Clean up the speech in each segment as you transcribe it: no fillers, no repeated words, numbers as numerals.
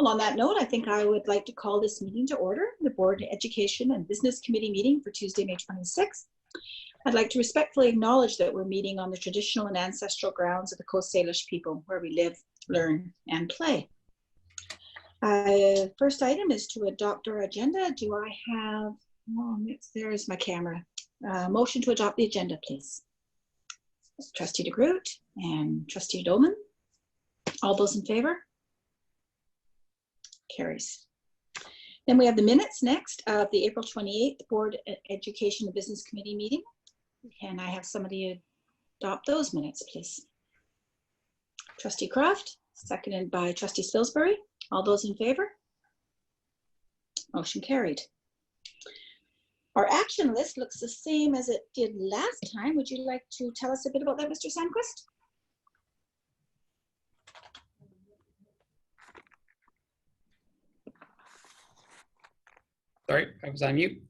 Well, on that note, I think I would like to call this meeting to order, the Board Education and Business Committee meeting for Tuesday, May 26th. I'd like to respectfully acknowledge that we're meeting on the traditional and ancestral grounds of the Coast Salish people, where we live, learn, and play. First item is to adopt our agenda. Do I have, there's my camera. Motion to adopt the agenda, please. Trustee DeGroot and Trustee Dolman. All those in favor? Carries. Then we have the minutes next of the April 28th Board Education and Business Committee meeting. Can I have somebody adopt those minutes, please? Trustee Croft, seconded by Trustee Spilsbury. All those in favor? Motion carried. Our action list looks the same as it did last time. Would you like to tell us a bit about that, Mr. Sandquist? Sorry, I was on mute.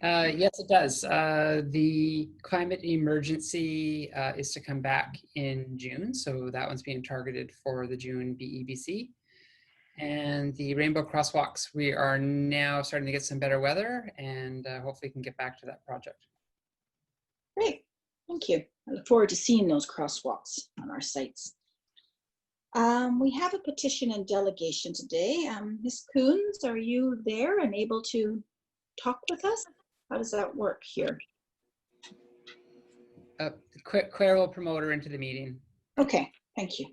Yes, it does. The climate emergency is to come back in June, so that one's being targeted for the June BEBC. And the rainbow crosswalks, we are now starting to get some better weather, and hopefully can get back to that project. Great, thank you. I look forward to seeing those crosswalks on our sites. We have a petition and delegation today. Ms. Coons, are you there and able to talk with us? How does that work here? Claire will promote her into the meeting. Okay, thank you.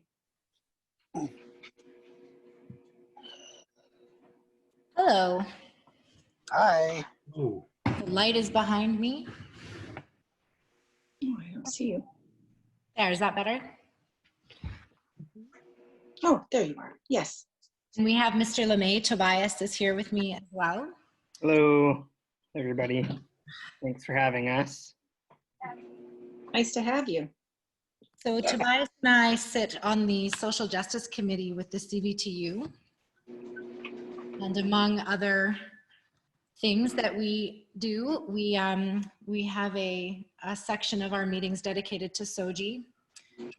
Hello. Hi. The light is behind me. Oh, I don't see you. There, is that better? Oh, there you are. Yes. And we have Mr. LeMay. Tobias is here with me as well. Hello, everybody. Thanks for having us. Nice to have you. So Tobias and I sit on the Social Justice Committee with the CBTU. And among other things that we do, we have a section of our meetings dedicated to SOGI.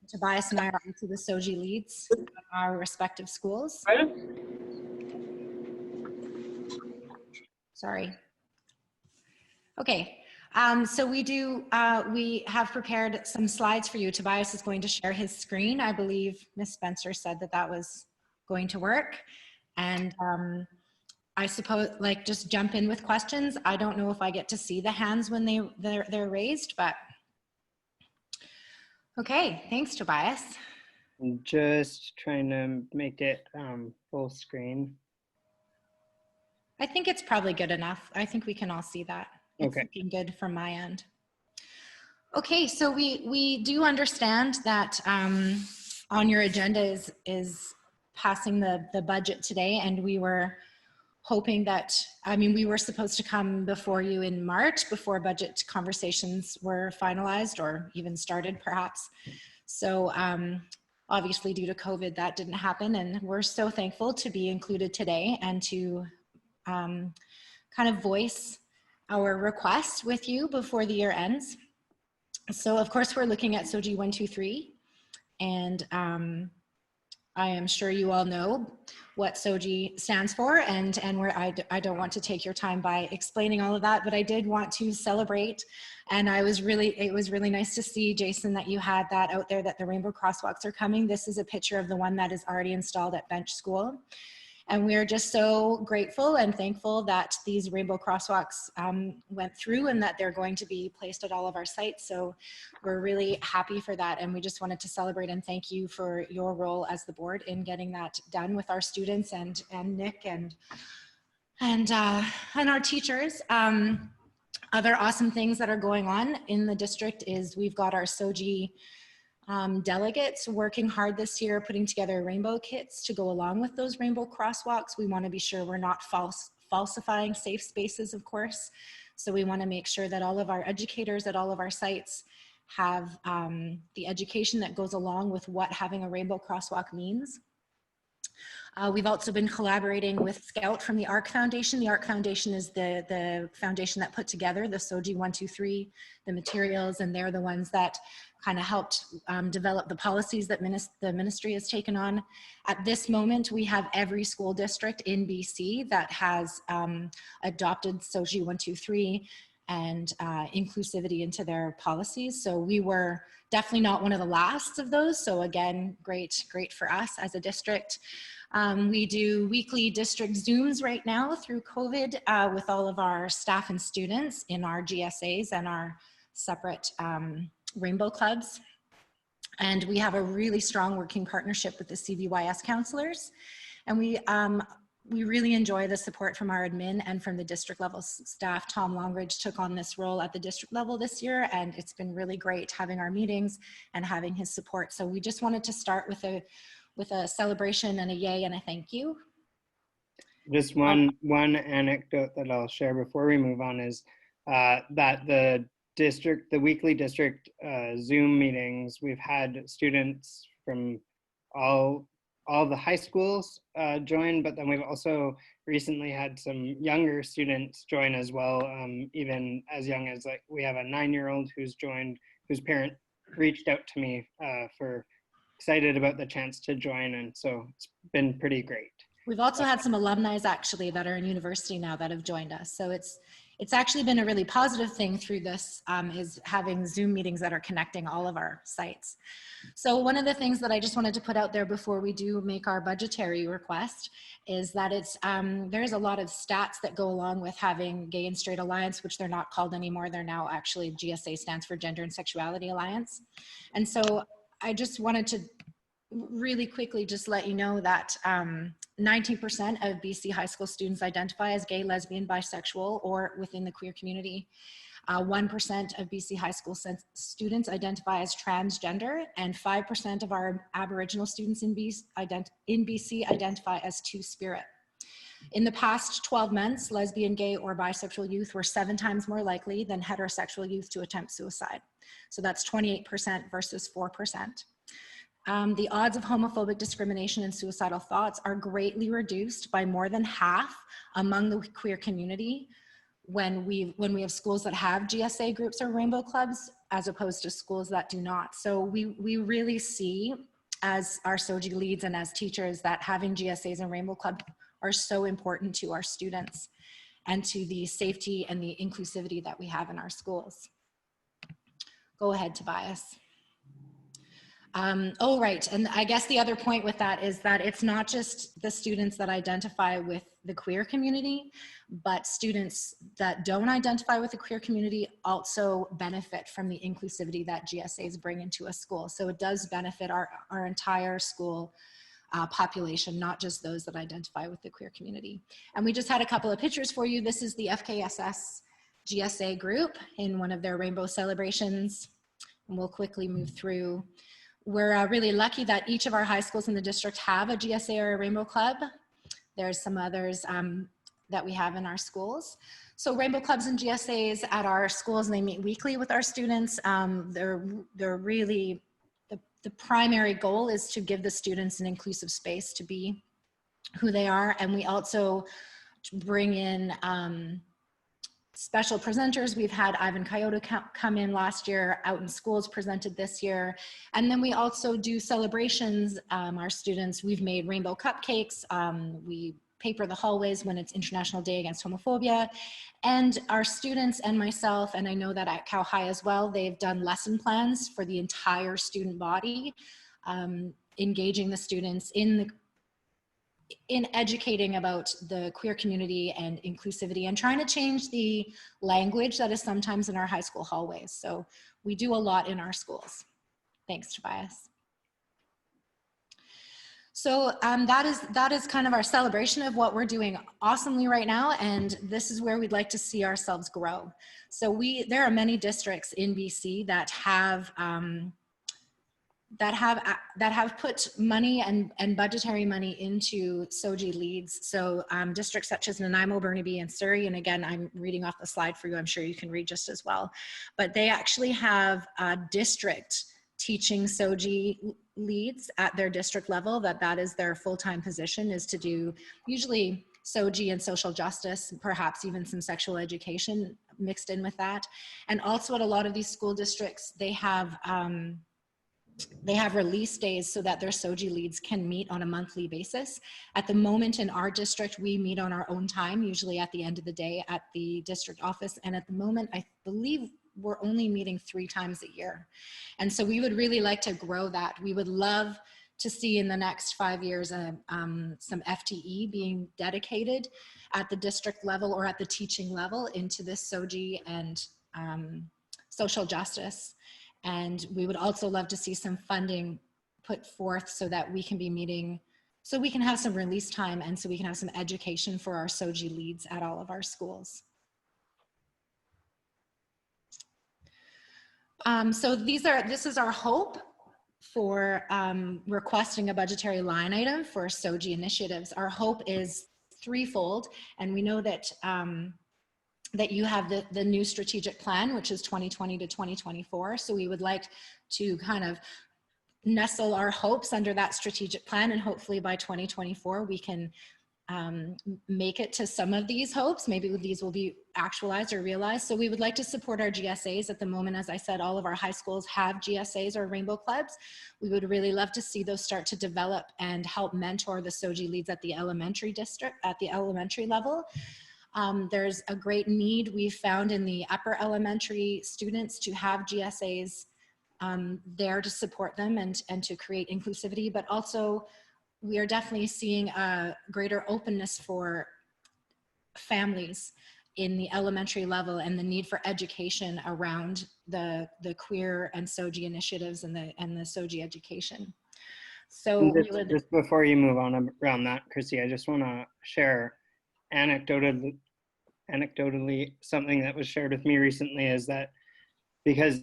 Tobias and I are also the SOGI leads of our respective schools. Sorry. Okay, so we have prepared some slides for you. Tobias is going to share his screen. I believe Ms. Spencer said that that was going to work. And I suppose, like, just jump in with questions. I don't know if I get to see the hands when they're raised, but okay, thanks, Tobias. I'm just trying to make it full screen. I think it's probably good enough. I think we can all see that. It's okay. Looking good from my end. Okay, so we do understand that on your agenda is passing the budget today, and we were hoping that, we were supposed to come before you in March before budget conversations were finalized or even started perhaps. So obviously due to COVID that didn't happen, and we're so thankful to be included today and to kind of voice our request with you before the year ends. So of course we're looking at SOGI 123, and I am sure you all know what SOGI stands for, and where I don't want to take your time by explaining all of that, but I did want to celebrate, and it was really nice to see, Jason, that you had that out there, that the rainbow crosswalks are coming. This is a picture of the one that is already installed at Bench School. And we are just so grateful and thankful that these rainbow crosswalks went through and that they're going to be placed at all of our sites. So we're really happy for that. And we just wanted to celebrate and thank you for your role as the board in getting that done with our students and Nick and our teachers. Other awesome things that are going on in the district is we've got our SOGI delegates working hard this year, putting together rainbow kits to go along with those rainbow crosswalks. We want to be sure we're not falsifying safe spaces, of course. So we want to make sure that all of our educators at all of our sites have the education that goes along with what having a rainbow crosswalk means. We've also been collaborating with Scout from the ARC Foundation. The ARC Foundation is the foundation that put together the SOGI 123, the materials, and they're the ones that kind of helped develop the policies that the ministry has taken on. At this moment, we have every school district in BC that has adopted SOGI 123 and inclusivity into their policies. So we were definitely not one of the last of those. So again, great for us as a district. We do weekly district Zooms right now through COVID with all of our staff and students in our GSAs and our separate rainbow clubs. And we have a really strong working partnership with the CVYS counselors. And we really enjoy the support from our admin and from the district level staff. Tom Longridge took on this role at the district level this year, and it's been really great having our meetings and having his support. So we just wanted to start with a celebration and a yay and a thank you. Just one anecdote that I'll share before we move on is that the weekly district Zoom meetings, we've had students from all the high schools join, but then we've also recently had some younger students join as well, even as young as, like, we have a 9-year-old who's joined, whose parent reached out to me for excited about the chance to join, and so it's been pretty great. We've also had some alumni actually that are in university now that have joined us. So it's actually been a really positive thing through this, is having Zoom meetings that are connecting all of our sites. So one of the things that I just wanted to put out there before we do make our budgetary request is that there's a lot of stats that go along with having Gay and Straight Alliance, which they're not called anymore. They're now actually, GSA stands for Gender and Sexuality Alliance. And so I just wanted to really quickly just let you know that 19% of BC high school students identify as gay, lesbian, bisexual, or within the queer community. 1% of BC high school students identify as transgender, and 5% of our Aboriginal students in BC identify as Two-Spirit. In the past 12 months, lesbian, gay, or bisexual youth were 7 times more likely than heterosexual youth to attempt suicide. So that's 28% versus 4%. The odds of homophobic discrimination and suicidal thoughts are greatly reduced by more than half among the queer community when we have schools that have GSA groups or rainbow clubs, as opposed to schools that do not. So we really see, as our SOGI leads and as teachers, that having GSAs and rainbow club are so important to our students and to the safety and the inclusivity that we have in our schools. Go ahead, Tobias. Oh, right. And I guess the other point with that is that it's not just the students that identify with the queer community, but students that don't identify with the queer community also benefit from the inclusivity that GSAs bring into a school. So it does benefit our entire school population, not just those that identify with the queer community. And we just had a couple of pictures for you. This is the FKSS GSA group in one of their rainbow celebrations. And we'll quickly move through. We're really lucky that each of our high schools in the district have a GSA or a rainbow club. There's some others that we have in our schools. So rainbow clubs and GSAs at our schools, and they meet weekly with our students. They're really, the primary goal is to give the students an inclusive space to be who they are. And we also bring in special presenters. We've had Ivan Coyote come in last year, Out in Schools presented this year. And then we also do celebrations. Our students, we've made rainbow cupcakes. We paper the hallways when it's International Day Against Homophobia. And our students and myself, and I know that at Cal High as well, they've done lesson plans for the entire student body, engaging the students in educating about the queer community and inclusivity and trying to change the language that is sometimes in our high school hallways. So we do a lot in our schools. Thanks, Tobias. So that is kind of our celebration of what we're doing awesomely right now, and this is where we'd like to see ourselves grow. So there are many districts in BC that have put money and budgetary money into SOGI leads. So districts such as Nanaimo, Burnaby, and Surrey, and again, I'm reading off the slide for you, I'm sure you can read just as well, but they actually have a district teaching SOGI leads at their district level, that is their full-time position, is to do usually SOGI and social justice, perhaps even some sexual education mixed in with that. And also at a lot of these school districts, they have release days so that their SOGI leads can meet on a monthly basis. At the moment in our district, we meet on our own time, usually at the end of the day at the district office. And at the moment, I believe we're only meeting 3 times a year. And so we would really like to grow that. We would love to see in the next 5 years some FTE being dedicated at the district level or at the teaching level into this SOGI and social justice. And we would also love to see some funding put forth so that we can be meeting, so we can have some release time and so we can have some education for our SOGI leads at all of our schools. So this is our hope for requesting a budgetary line item for SOGI initiatives. Our hope is threefold, and we know that that you have the new strategic plan, which is 2020 to 2024. So we would like to kind of nestle our hopes under that strategic plan, and hopefully by 2024 we can make it to some of these hopes. Maybe these will be actualized or realized. So we would like to support our GSAs. At the moment, as I said, all of our high schools have GSAs or rainbow clubs. We would really love to see those start to develop and help mentor the SOGI leads at the elementary district, at the elementary level. There's a great need we've found in the upper elementary students to have GSAs there to support them and to create inclusivity, but also we are definitely seeing a greater openness for families in the elementary level and the need for education around the queer and SOGI initiatives and the SOGI education. So just before you move on around that, Chrissy, I just want to share anecdotally something that was shared with me recently, is that because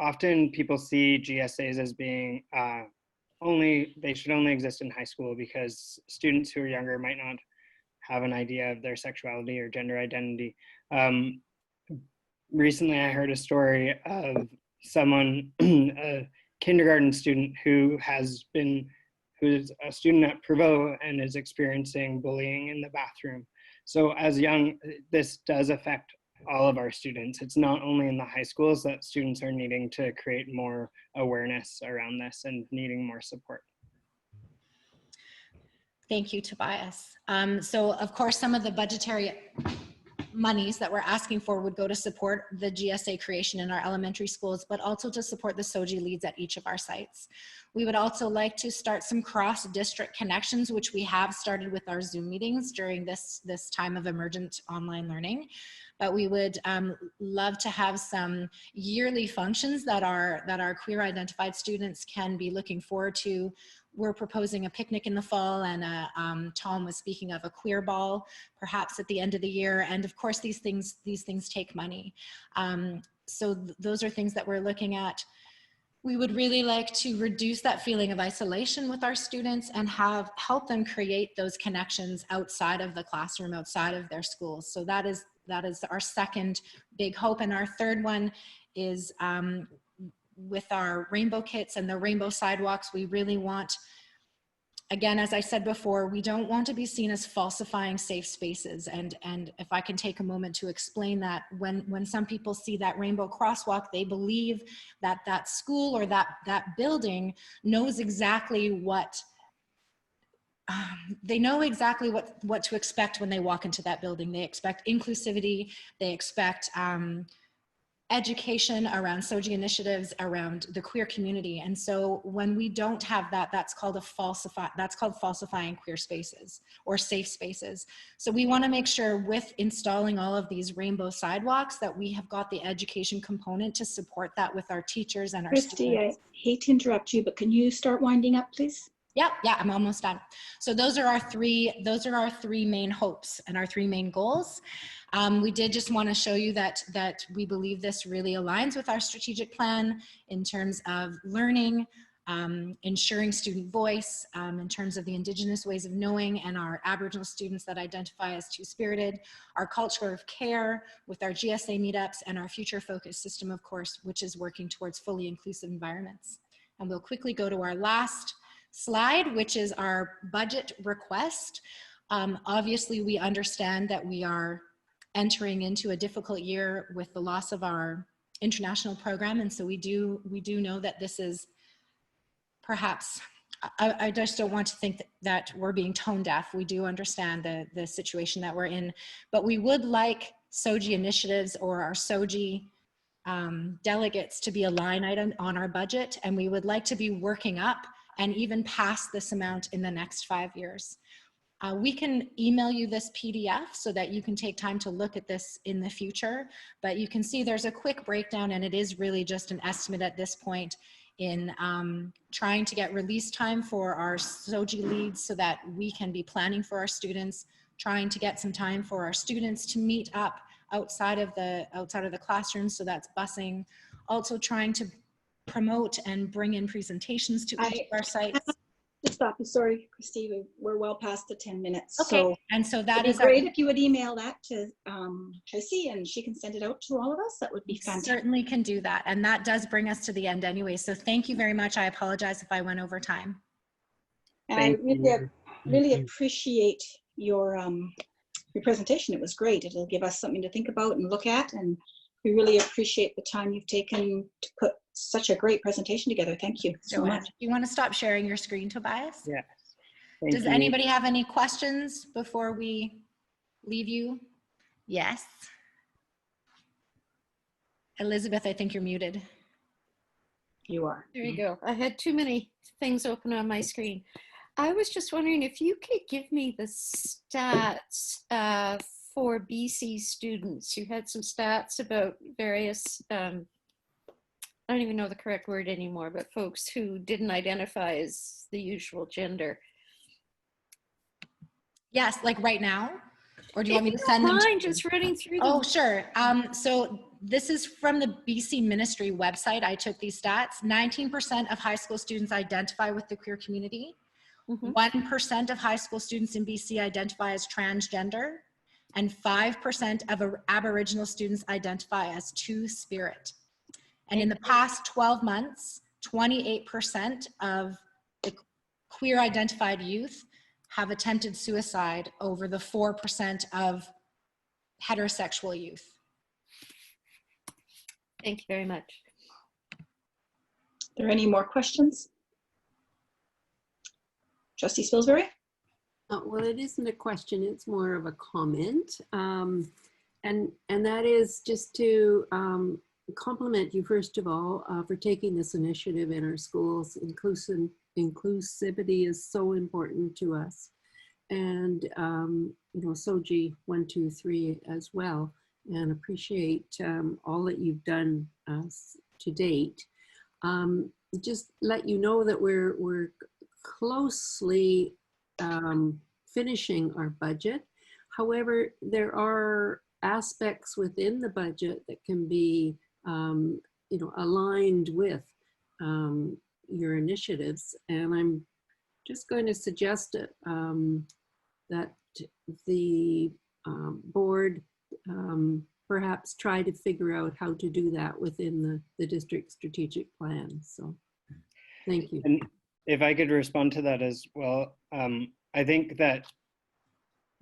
often people see GSAs as being they should only exist in high school because students who are younger might not have an idea of their sexuality or gender identity. Recently, I heard a story of someone, a kindergarten student who's a student at Prevost and is experiencing bullying in the bathroom. So this does affect all of our students. It's not only in the high schools that students are needing to create more awareness around this and needing more support. Thank you, Tobias. So of course, some of the budgetary monies that we're asking for would go to support the GSA creation in our elementary schools, but also to support the SOGI leads at each of our sites. We would also like to start some cross-district connections, which we have started with our Zoom meetings during this time of emergent online learning. But we would love to have some yearly functions that our queer identified students can be looking forward to. We're proposing a picnic in the fall, and Tom was speaking of a queer ball, perhaps at the end of the year. And of course, these things take money. So those are things that we're looking at. We would really like to reduce that feeling of isolation with our students and help them create those connections outside of the classroom, outside of their schools. So that is our second big hope. And our third one is with our rainbow kits and the rainbow sidewalks. We really want, again, as I said before, we don't want to be seen as falsifying safe spaces. And if I can take a moment to explain that, when some people see that rainbow crosswalk, they believe that that school or that building knows exactly what they know exactly what to expect when they walk into that building. They expect inclusivity, they expect education around SOGI initiatives, around the queer community. And so when we don't have that, that's called falsifying queer spaces or safe spaces. So we want to make sure with installing all of these rainbow sidewalks that we have got the education component to support that with our teachers and our Christy, students. I hate to interrupt you, but can you start winding up, please? Yeah, I'm almost done. So those are our three main hopes and our three main goals. We did just want to show you that we believe this really aligns with our strategic plan in terms of learning, ensuring student voice, in terms of the Indigenous ways of knowing and our Aboriginal students that identify as two-spirited, our culture of care with our GSA meetups, and our future focus system, of course, which is working towards fully inclusive environments. And we'll quickly go to our last slide, which is our budget request. Obviously, we understand that we are entering into a difficult year with the loss of our international program. And so we do know that this is perhaps, I just don't want to think that we're being tone deaf. We do understand the situation that we're in, but we would like SOGI initiatives or our SOGI delegates to be a line item on our budget. And we would like to be working up and even past this amount in the next 5 years. We can email you this PDF so that you can take time to look at this in the future, but you can see there's a quick breakdown, and it is really just an estimate at this point in trying to get release time for our SOGI leads so that we can be planning for our students, trying to get some time for our students to meet up outside of the classroom, so that's busing, also trying to promote and bring in presentations to each of our sites. To stop you, sorry, Christy, we're well past the 10 minutes. Okay, So and so that it'd is be great if you would email that to Tracy, and she can send it out to all of us. That would be fantastic. Certainly can do that. And that does bring us to the end anyway. So thank you very much. I apologize if I went over time. And I really appreciate your presentation. It was great. It'll give us something to think about and look at, and we really appreciate the time you've taken to put such a great presentation together. Thank you so much. You want to stop sharing your screen, Tobias? Yes. Does anybody have any questions before we leave you? Yes. Elizabeth, I think you're muted. You are. There you go. I had too many things open on my screen. I was just wondering if you could give me the stats for BC students. You had some stats about various, I don't even know the correct word anymore, but folks who didn't identify as the usual gender. Yes, like right now? Or do you want me to send them? Mine, just running through them. Oh, sure. So this is from the BC Ministry website. I took these stats. 19% of high school students identify with the queer community. 1% of high school students in BC identify as transgender, and 5% of Aboriginal students identify as Two-Spirit. And in the past 12 months, 28% of the queer identified youth have attempted suicide over the 4% of heterosexual youth. Thank you very much. Are there any more questions? Trustee Spilsbury? Well, it isn't a question, it's more of a comment. And that is just to compliment you, first of all, for taking this initiative in our schools. Inclusivity is so important to us. And, you know, SOGI 1, 2, 3 as well, and appreciate all that you've done to date. Just let you know that we're closely finishing our budget. However, there are aspects within the budget that can be, you know, aligned with your initiatives. And I'm just going to suggest that the board perhaps try to figure out how to do that within the district strategic plan. So thank you. And if I could respond to that as well, I think that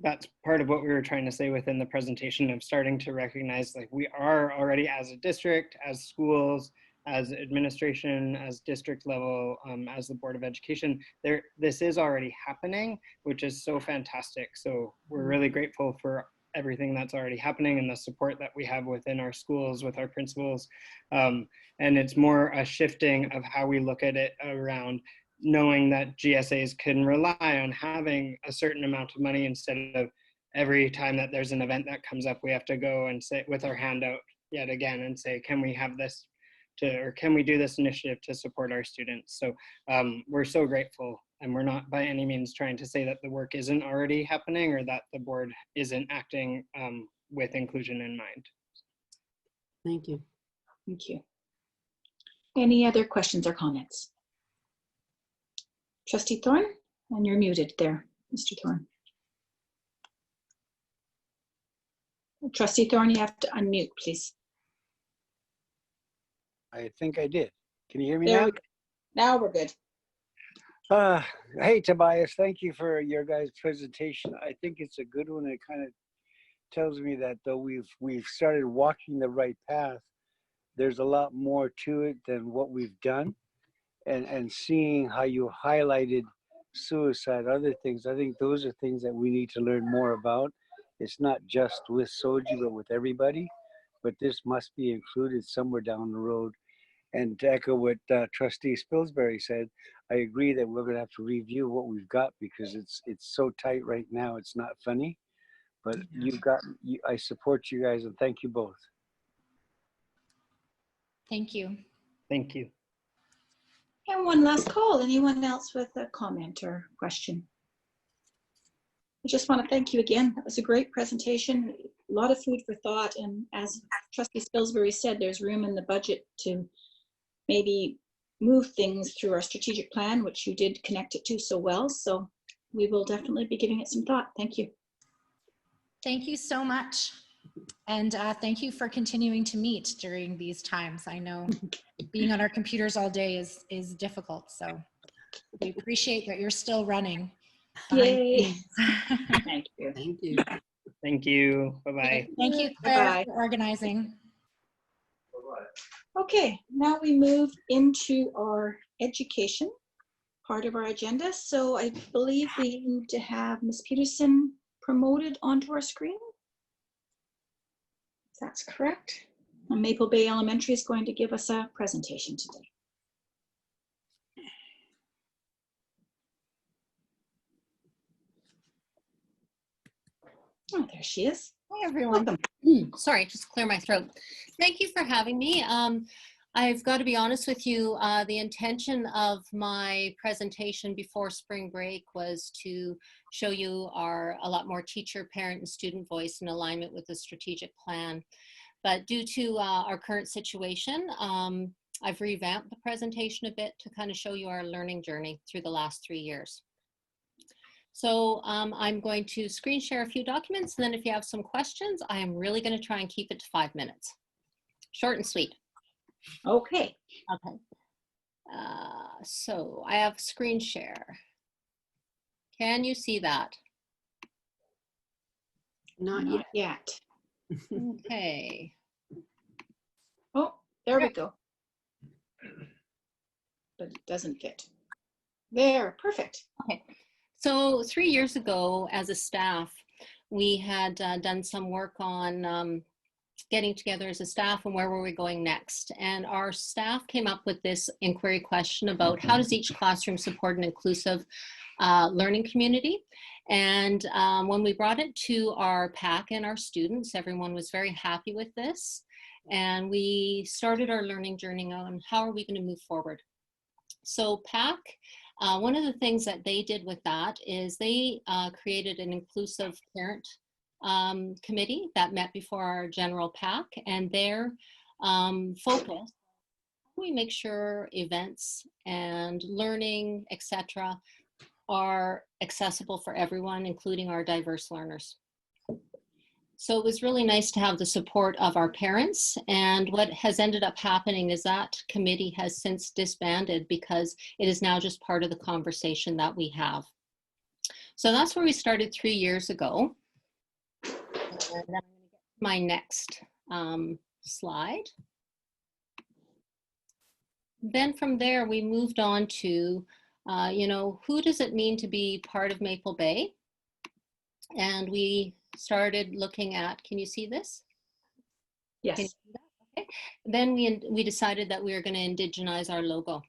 that's part of what we were trying to say within the presentation, of starting to recognize, like, we are already, as a district, as schools, as administration, as district level, as the Board of Education, this is already happening, which is so fantastic. So we're really grateful for everything that's already happening and the support that we have within our schools with our principals. And it's more a shifting of how we look at it, around knowing that GSAs can rely on having a certain amount of money, instead of every time that there's an event that comes up, we have to go and say with our hand out yet again and say, can we have this or can we do this initiative to support our students? So we're so grateful, and we're not by any means trying to say that the work isn't already happening or that the board isn't acting with inclusion in mind. Thank you. Thank you. Any other questions or comments? Trustee Thorne, and you're muted there, Mr. Thorne. Trustee Thorne, you have to unmute, please. I think I did. Can you hear me There now? we go. Now we're good. Hey, Tobias, thank you for your guys' presentation. I think it's a good one. It kind of tells me that though we've started walking the right path, there's a lot more to it than what we've done. And seeing how you highlighted suicide, other things, I think those are things that we need to learn more about. It's not just with SOGI, but with everybody. But this must be included somewhere down the road. And to echo what Trustee Spilsbury said, I agree that we're going to have to review what we've got because it's so tight right now. It's not funny, but I support you guys and thank you both. Thank you. Thank you. And one last call. Anyone else with a comment or question? I just want to thank you again. That was a great presentation. A lot of food for thought. And as Trustee Spilsbury said, there's room in the budget to maybe move things through our strategic plan, which you did connect it to so well. So we will definitely be giving it some thought. Thank you. Thank you so much. And thank you for continuing to meet during these times. I know being on our computers all day is difficult. So we appreciate that you're still running. Yay. Thank you. Thank you. Thank you. Bye-bye. Thank you, Claire, Bye-bye. for organizing. Okay, now we move into our education part of our agenda. So I believe we need to have Ms. Peterson promoted onto our screen. If that's correct. And Maple Bay Elementary is going to give us a presentation today. Oh, there she is. Hi, everyone. Welcome. Sorry, just clear my throat. Thank you for having me. I've got to be honest with you, the intention of my presentation before spring break was to show you a lot more teacher, parent, and student voice in alignment with the strategic plan. But due to our current situation, I've revamped the presentation a bit to kind of show you our learning journey through the last 3 years. So I'm going to screen share a few documents, and then if you have some questions, I am really going to try and keep it to 5 minutes. Short and sweet. Okay. Okay. So I have screen share. Can you see that? Not Not yet. yet. Okay. Oh, there we go. But it doesn't fit. There, perfect. Okay. So 3 years ago, as a staff, we had done some work on getting together as a staff and where were we going next. And our staff came up with this inquiry question about how does each classroom support an inclusive learning community? And when we brought it to our PAC and our students, everyone was very happy with this. And we started our learning journey on how are we going to move forward. So PAC, one of the things that they did with that is they created an inclusive parent committee that met before our general PAC, and their focus, we make sure events and learning, etc., are accessible for everyone, including our diverse learners. So it was really nice to have the support of our parents, and what has ended up happening is that committee has since disbanded because it is now just part of the conversation that we have. So that's where we started 3 years ago. And I'm going to get my next slide. Then from there, we moved on to, who does it mean to be part of Maple Bay? And we started looking at, can you see this? Yes. Can you see that? Okay. Then we decided that we were going to indigenize our logo.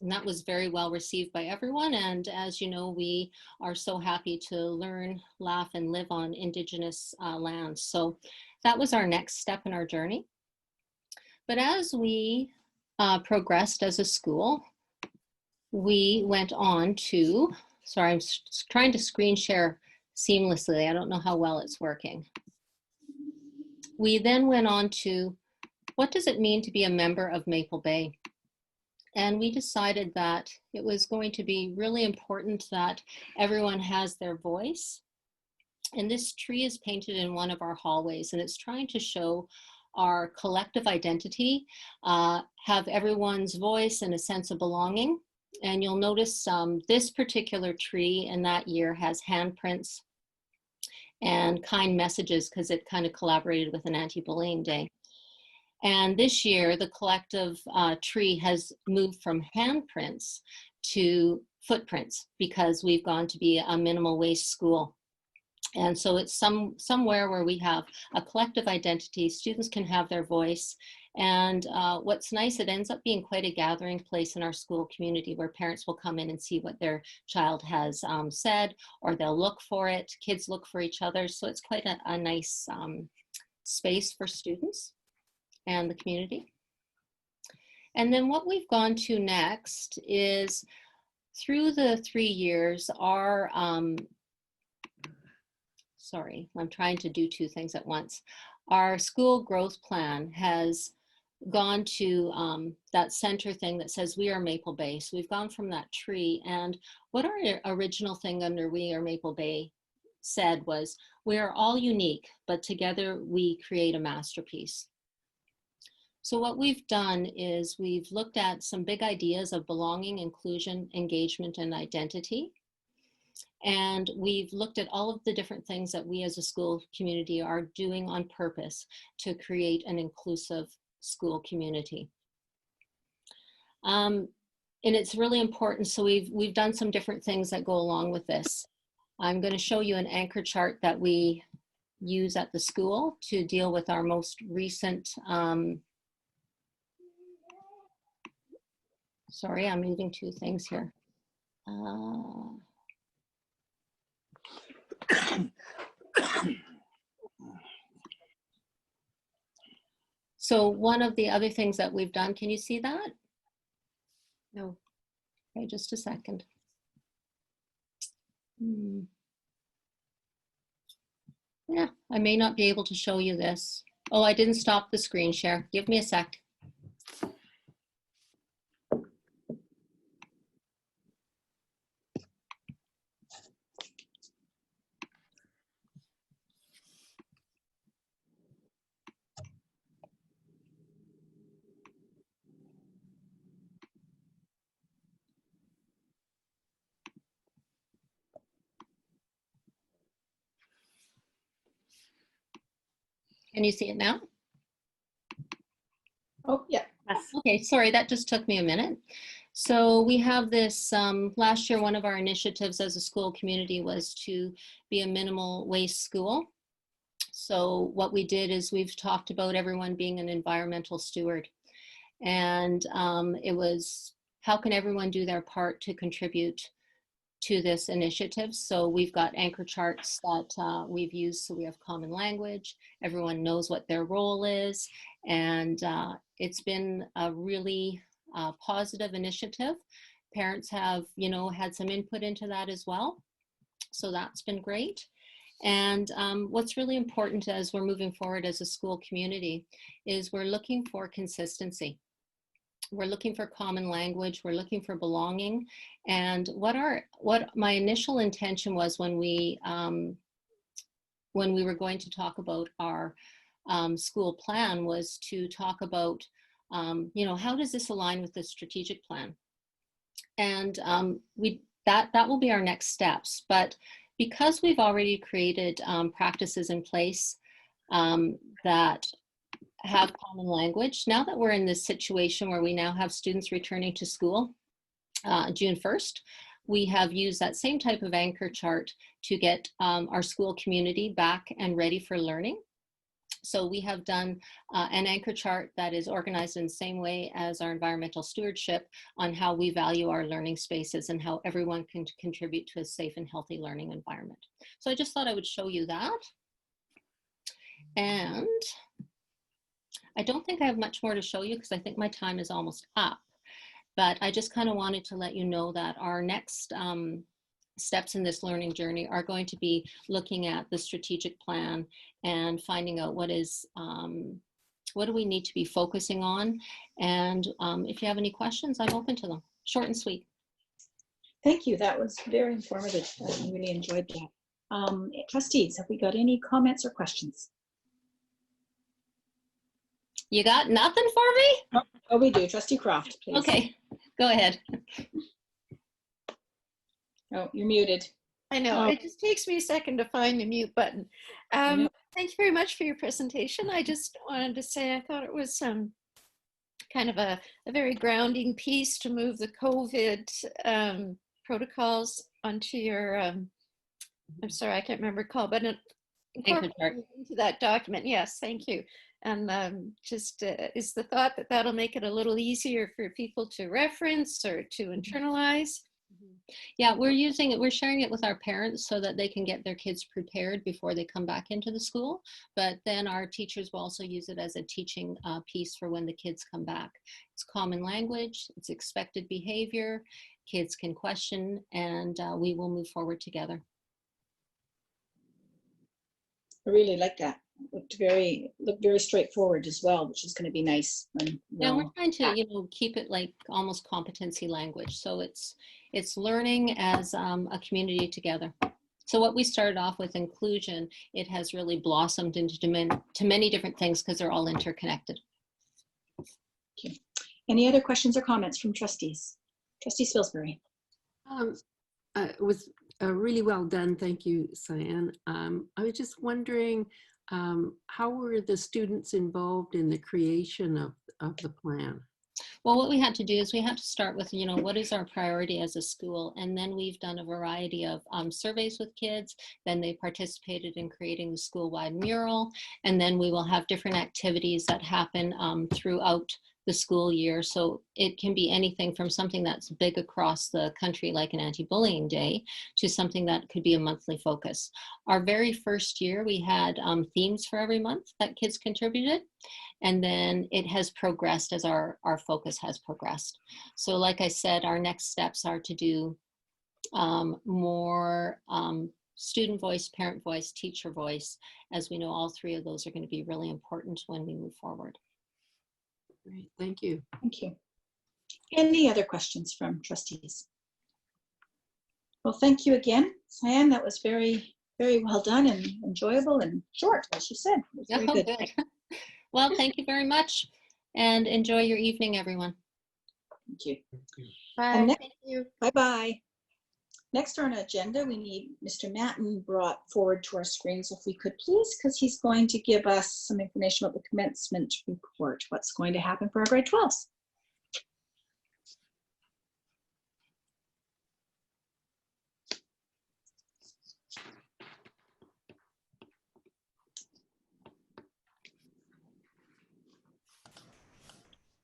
And that was very well received by everyone. And as you know, we are so happy to learn, laugh, and live on Indigenous lands. So that was our next step in our journey. But as we progressed as a school, we went on to, sorry, I'm trying to screen share seamlessly. I don't know how well it's working. We then went on to, what does it mean to be a member of Maple Bay? And we decided that it was going to be really important that everyone has their voice. And this tree is painted in one of our hallways, and it's trying to show our collective identity, have everyone's voice and a sense of belonging. And you'll notice this particular tree in that year has handprints and kind messages because it kind of collaborated with an anti-bullying day. And this year, the collective tree has moved from handprints to footprints because we've gone to be a minimal waste school. And so it's somewhere where we have a collective identity, students can have their voice. And what's nice, it ends up being quite a gathering place in our school community where parents will come in and see what their child has said, or they'll look for it. Kids look for each other. So it's quite a nice space for students and the community. And then what we've gone to next is through the 3 years, our, sorry, I'm trying to do 2 things at once. Our school growth plan has gone to that center thing that says we are Maple Bay. So we've gone from that tree, and what our original thing under We Are Maple Bay said was, we are all unique, but together we create a masterpiece. So what we've done is we've looked at some big ideas of belonging, inclusion, engagement, and identity. And we've looked at all of the different things that we as a school community are doing on purpose to create an inclusive school community. And it's really important. So we've done some different things that go along with this. I'm going to show you an anchor chart that we use at the school to deal with our most recent, sorry, I'm moving 2 things here. So one of the other things that we've done, can you see that? No. Okay, just a second. Yeah, I may not be able to show you this. Oh, I didn't stop the screen share. Give me a sec. Can you see it now? Oh, yeah. Okay, sorry, that just took me a minute. So we have this, last year, one of our initiatives as a school community was to be a minimal waste school. So what we did is we've talked about everyone being an environmental steward. And it was, how can everyone do their part to contribute to this initiative? So we've got anchor charts that we've used, so we have common language, everyone knows what their role is, and it's been a really positive initiative. Parents have, you know, had some input into that as well, so that's been great. And what's really important as we're moving forward as a school community is we're looking for consistency. We're looking for common language, we're looking for belonging. And what my initial intention was when we were going to talk about our school plan was to talk about, you know, how does this align with the strategic plan? And that will be our next steps. But because we've already created practices in place that have common language, now that we're in this situation where we now have students returning to school June 1st, we have used that same type of anchor chart to get our school community back and ready for learning. So we have done an anchor chart that is organized in the same way as our environmental stewardship on how we value our learning spaces and how everyone can contribute to a safe and healthy learning environment. So I just thought I would show you that. And I don't think I have much more to show you because I think my time is almost up. But I just kind of wanted to let you know that our next steps in this learning journey are going to be looking at the strategic plan and finding out what do we need to be focusing on. And if you have any questions, I'm open to them. Short and sweet. Thank you. That was very informative. I really enjoyed that. Trustees, have we got any comments or questions? You got nothing for me? Oh, we do. Trustee Croft, please. Okay, go ahead. Oh, you're muted. I know, Oh. it just takes me a second to find the mute button. know. Thank you very much for your presentation. I just wanted to say I thought it was kind of a very grounding piece to move the COVID protocols onto your, I'm sorry, I can't remember call, but Anchor chart. into that document. Yes, thank you. And just is the thought that that'll make it a little easier for people to reference or to internalize? Yeah, we're sharing it with our parents so that they can get their kids prepared before they come back into the school. But then our teachers will also use it as a teaching piece for when the kids come back. It's common language, it's expected behavior, kids can question, and we will move forward together. I really like that. Looked very straightforward as well, which is going to be nice. Yeah, we're trying to, keep it like almost competency language. So it's learning as a community together. So what we started off with inclusion, it has really blossomed into many different things because they're all interconnected. Okay. Any other questions or comments from trustees? Trustee Spilsbury. It was really well done. Thank you, Cyan. I was just wondering, how were the students involved in the creation of the plan? Well, what we had to do is we had to start with, what is our priority as a school? And then we've done a variety of surveys with kids. Then they participated in creating the school-wide mural. And then we will have different activities that happen throughout the school year. So it can be anything from something that's big across the country, like an anti-bullying day, to something that could be a monthly focus. Our very first year, we had themes for every month that kids contributed. And then it has progressed as our focus has progressed. So like I said, our next steps are to do more student voice, parent voice, teacher voice. As we know, all three of those are going to be really important when we move forward. Great, thank you. Thank you. Any other questions from trustees? Well, thank you again, Cyan. That was very, very well done and enjoyable and short, as you said. It was very Oh, good. good. Well, thank you very much and enjoy your evening, everyone. Thank you. Bye. next- Thank you. Bye-bye. Next on our agenda, we need Mr. Matten brought forward to our screen. So if we could please, because he's going to give us some information about the commencement report, what's going to happen for our grade 12s.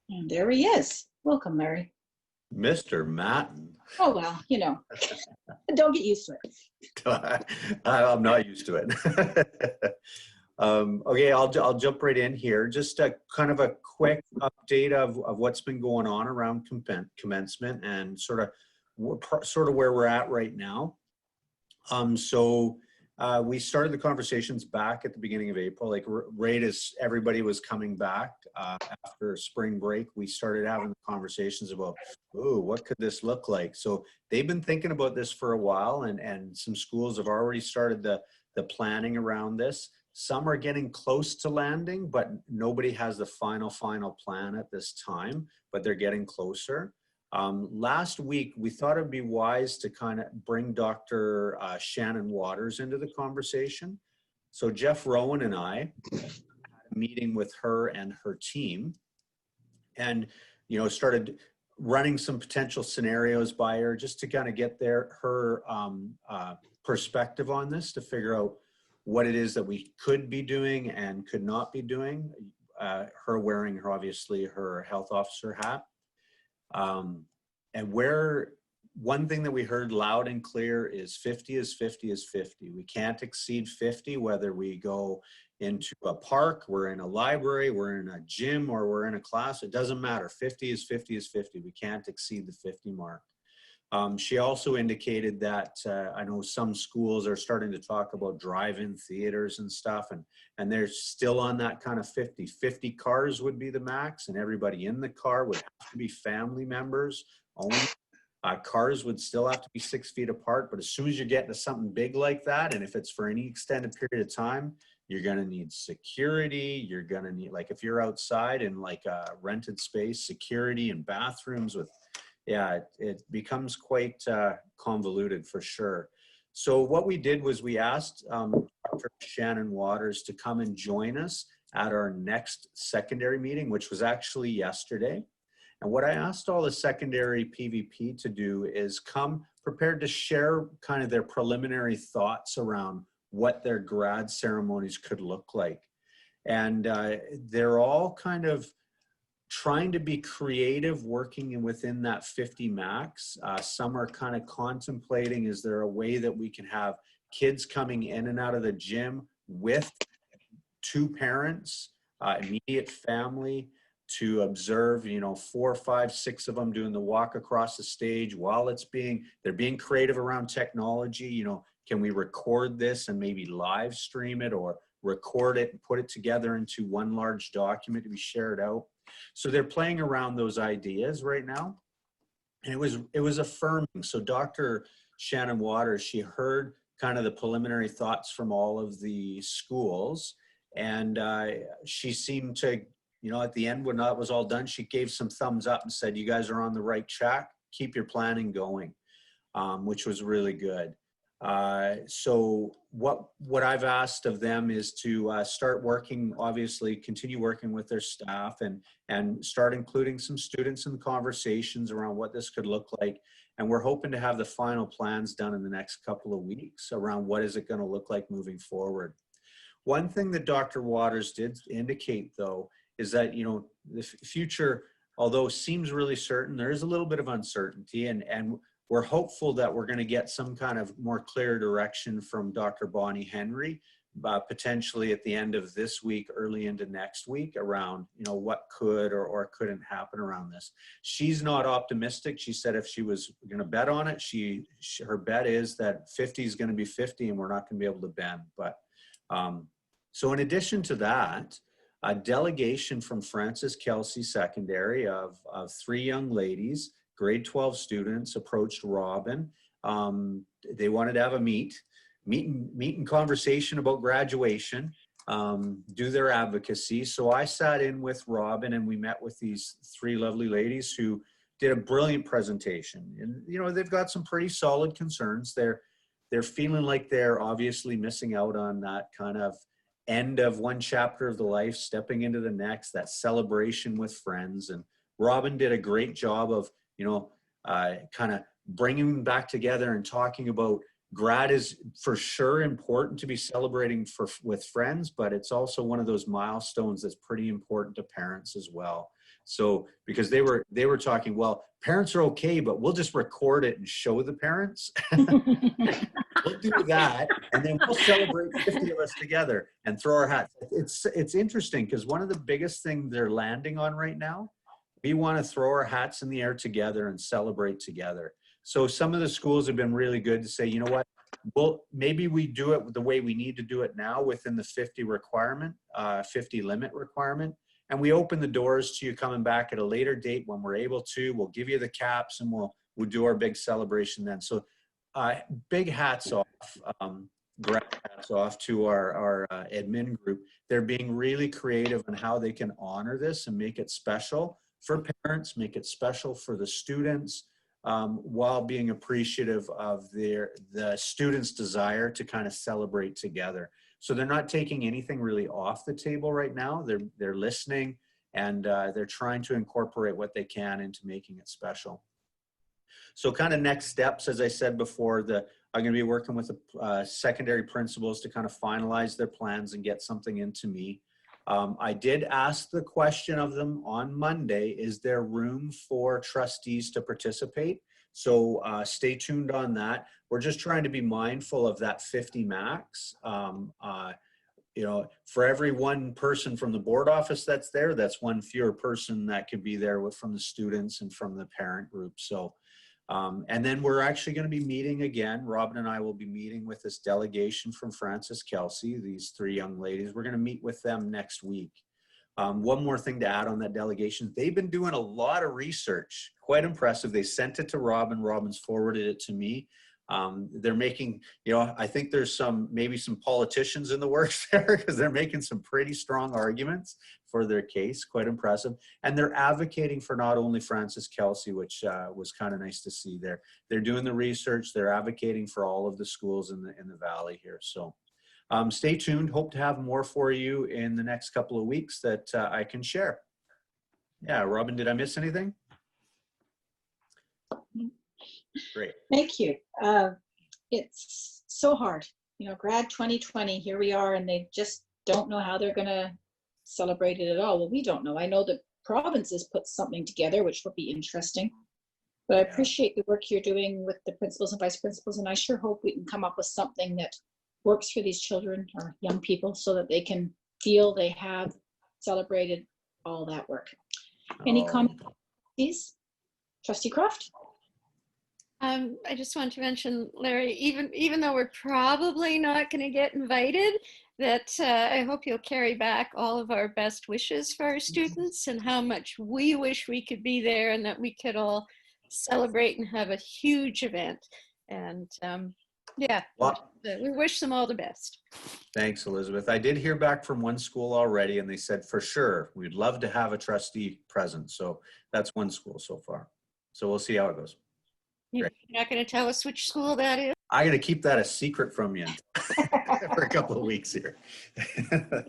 And there he is. Welcome, Larry. Mr. Matten. Oh, well, don't get used to it. I'm not used to it. Okay, I'll jump right in here. Just a kind of a quick update of what's been going on around commencement and sort of where we're at right now. We started the conversations back at the beginning of April, like right as everybody was coming back after spring break. We started having the conversations about, oh, what could this look like? So they've been thinking about this for a while, and some schools have already started the planning around this. Some are getting close to landing, but nobody has the final plan at this time, but they're getting closer. Last week, we thought it'd be wise to kind of bring Dr. Shannon Waters into the conversation. So Jeff Rowan and I had a meeting with her and her team and, started running some potential scenarios by her just to kind of get her perspective on this, to figure out what it is that we could be doing and could not be doing. Her wearing obviously her health officer hat. And one thing that we heard loud and clear is 50 is 50 is 50. We can't exceed 50, whether we go into a park, we're in a library, we're in a gym, or we're in a class. It doesn't matter. 50 is 50 is 50. We can't exceed the 50 mark. She also indicated that I know some schools are starting to talk about drive-in theaters and stuff, and they're still on that kind of 50. 50 cars would be the max, and everybody in the car would have to be family members only. Cars would still have to be 6 feet apart, but as soon as you get into something big like that, and if it's for any extended period of time, you're going to need security. You're going to need, like, if you're outside in like a rented space, security and bathrooms with, yeah, it becomes quite convoluted for sure. So what we did was we asked Dr. Shannon Waters to come and join us at our next secondary meeting, which was actually yesterday. And what I asked all the secondary PVP to do is come prepared to share kind of their preliminary thoughts around what their grad ceremonies could look like. And they're all kind of trying to be creative, working within that 50 max. Some are kind of contemplating, is there a way that we can have kids coming in and out of the gym with 2 parents, immediate family, to observe, you know, 4, 5, 6 of them doing the walk across the stage while they're being creative around technology. You know, can we record this and maybe live stream it, or record it and put it together into one large document to be shared out? So they're playing around those ideas right now. And it was affirming. So Dr. Shannon Waters, she heard kind of the preliminary thoughts from all of the schools. And she seemed to, you know, at the end, when that was all done, she gave some thumbs up and said, you guys are on the right track. Keep your planning going, which was really good. So what I've asked of them is to start working, obviously continue working with their staff and start including some students in the conversations around what this could look like. And we're hoping to have the final plans done in the next couple of weeks around what is it going to look like moving forward. One thing that Dr. Waters did indicate, though, is that, you know, the future, although seems really certain, there is a little bit of uncertainty, and we're hopeful that we're going to get some kind of more clear direction from Dr. Bonnie Henry, potentially at the end of this week, early into next week, around, you know, what could or couldn't happen around this. She's not optimistic. She said if she was going to bet on it, her bet is that 50 is going to be 50 and we're not going to be able to bend. But so in addition to that, a delegation from Francis Kelsey Secondary of 3 young ladies, grade 12 students, approached Robin. They wanted to have a meet and conversation about graduation, do their advocacy. So I sat in with Robin and we met with these 3 lovely ladies who did a brilliant presentation. And, you know, they've got some pretty solid concerns. They're feeling like they're obviously missing out on that kind of end of one chapter of the life, stepping into the next, that celebration with friends. And Robin did a great job of, you know, kind of bringing them back together and talking about grad is for sure important to be celebrating with friends, but it's also one of those milestones that's pretty important to parents as well. So because they were talking, well, parents are okay, but we'll just record it and show the parents. We'll do that, and then we'll celebrate 50 of us together and throw our hats. It's interesting because one of the biggest things they're landing on right now, we want to throw our hats in the air together and celebrate together. So some of the schools have been really good to say, you know what, well, maybe we do it the way we need to do it now within the 50 requirement, 50 limit requirement. And we open the doors to you coming back at a later date when we're able to. We'll give you the caps and we'll do our big celebration then. So big hats off, grad hats off to our admin group. They're being really creative on how they can honor this and make it special for parents, make it special for the students, while being appreciative of the students' desire to kind of celebrate together. So they're not taking anything really off the table right now. They're listening, and they're trying to incorporate what they can into making it special. So kind of next steps, as I said before, I'm going to be working with the secondary principals to kind of finalize their plans and get something into me. I did ask the question of them on Monday, is there room for trustees to participate? So stay tuned on that. We're just trying to be mindful of that 50 max. You know, for every one person from the board office that's there, that's one fewer person that could be there from the students and from the parent group. So, and then we're actually going to be meeting again. Robin and I will be meeting with this delegation from Francis Kelsey, these 3 young ladies. We're going to meet with them next week. One more thing to add on that delegation, they've been doing a lot of research, quite impressive. They sent it to Robin, Robin's forwarded it to me. They're making, I think there's maybe some politicians in the works there because they're making some pretty strong arguments for their case, quite impressive. And they're advocating for not only Francis Kelsey, which was kind of nice to see there. They're doing the research, they're advocating for all of the schools in the Valley here. So stay tuned, hope to have more for you in the next couple of weeks that I can share. Yeah, Robin, did I miss anything? Great. Thank you. It's so hard. Grad 2020, here we are, and they just don't know how they're going to celebrate it at all. Well, we don't know. I know the provinces put something together, which will be interesting. But I appreciate the work you're doing with the principals and vice principals, and I sure hope we can come up with something that works for these children or young people so that they can feel they have celebrated all that work. Any comments, please? Trustee Croft? I just want to mention, Larry, even though we're probably not going to get invited, that I hope you'll carry back all of our best wishes for our students and how much we wish we could be there and that we could all celebrate and have a huge event. And we wish them all the best. Thanks, Elizabeth. I did hear back from one school already, and they said for sure we'd love to have a trustee present. So that's one school so far. So we'll see how it goes. You're not going to tell us which school that is? I'm going to keep that a secret from you for a couple of weeks here.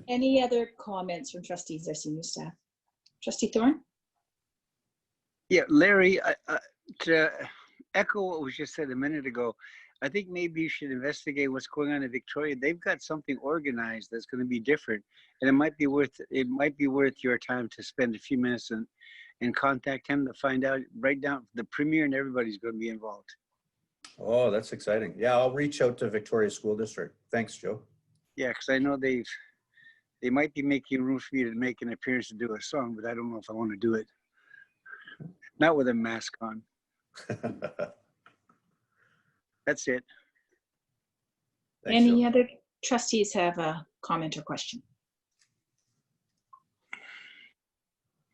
Any other comments from trustees or senior staff? Trustee Thorne? Yeah, Larry, to echo what was just said a minute ago, I think maybe you should investigate what's going on in Victoria. They've got something organized that's going to be different, and it might be worth your time to spend a few minutes and contact him to find out. Right down the premier and everybody's going to be involved. Oh, that's exciting. Yeah, I'll reach out to Victoria School District. Thanks, Joe. Yeah, because I know they might be making room for you to make an appearance to do a song, but I don't know if I want to do it. Not with a mask on. That's it. Thanks, Any Joe. other trustees have a comment or question?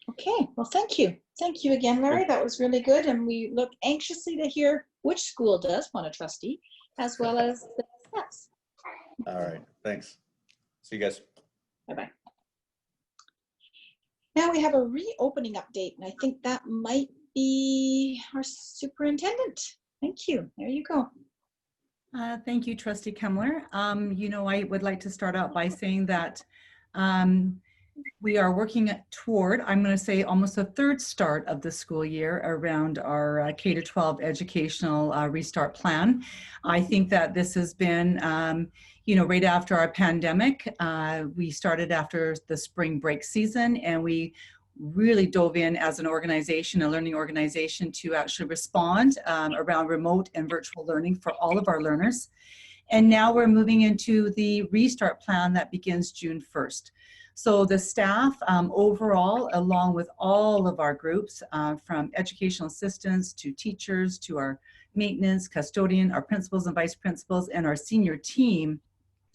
Okay, well, thank you. Thank you again, Larry. That was really good. And we look anxiously to hear which school does want a trustee, as well as the steps. All right, thanks. See you guys. Bye-bye. Now we have a reopening update, and I think that might be our superintendent. Thank you. There you go. Thank you, Trustee Kemmler. I would like to start out by saying that we are working toward, I'm going to say, almost a third start of the school year around our K-12 educational restart plan. I think that this has been, right after our pandemic. We started after the spring break season, and we really dove in as an organization, a learning organization, to actually respond around remote and virtual learning for all of our learners. And now we're moving into the restart plan that begins June 1st. So the staff overall, along with all of our groups, from educational assistants to teachers to our maintenance, custodian, our principals and vice principals, and our senior team,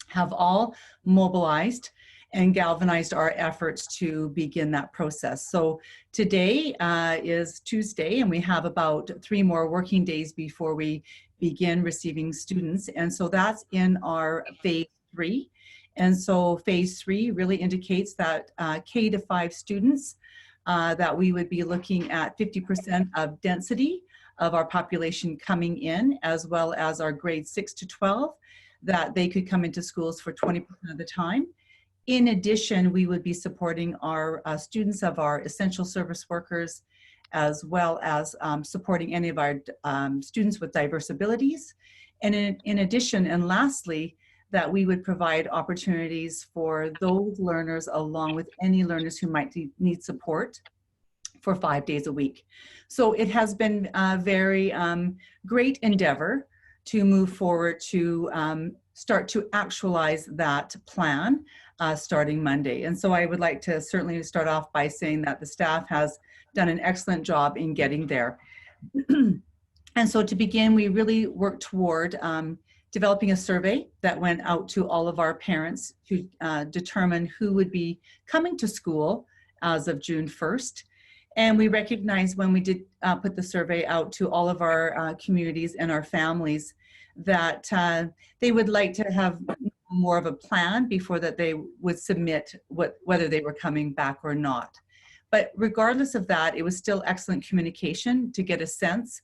have all mobilized and galvanized our efforts to begin that process. So today is Tuesday, and we have about 3 more working days before we begin receiving students. And so that's in our phase 3. And so phase 3 really indicates that K-5 students, that we would be looking at 50% of density of our population coming in, as well as our grades 6 to 12, that they could come into schools for 20% of the time. In addition, we would be supporting our students of our essential service workers, as well as supporting any of our students with diverse abilities. And in addition, and lastly, that we would provide opportunities for those learners, along with any learners who might need support, for 5 days a week. So it has been a very great endeavor to move forward to start to actualize that plan starting Monday. And so I would like to certainly start off by saying that the staff has done an excellent job in getting there. And so to begin, we really work toward developing a survey that went out to all of our parents to determine who would be coming to school as of June 1st. And we recognized when we did put the survey out to all of our communities and our families that they would like to have more of a plan before that they would submit whether they were coming back or not. But regardless of that, it was still excellent communication to get a sense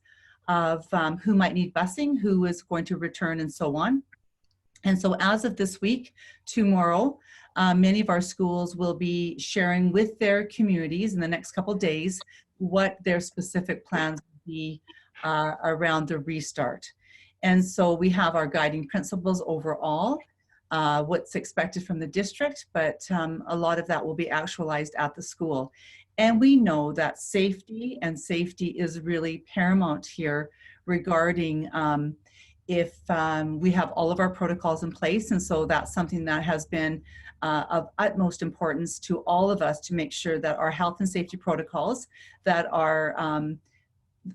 of who might need busing, who is going to return, and so on. And so as of this week, tomorrow, many of our schools will be sharing with their communities in the next couple of days what their specific plans will be around the restart. And so we have our guiding principles overall, what's expected from the district, but a lot of that will be actualized at the school. And we know that safety is really paramount here regarding if we have all of our protocols in place. And so that's something that has been of utmost importance to all of us to make sure that our health and safety protocols that are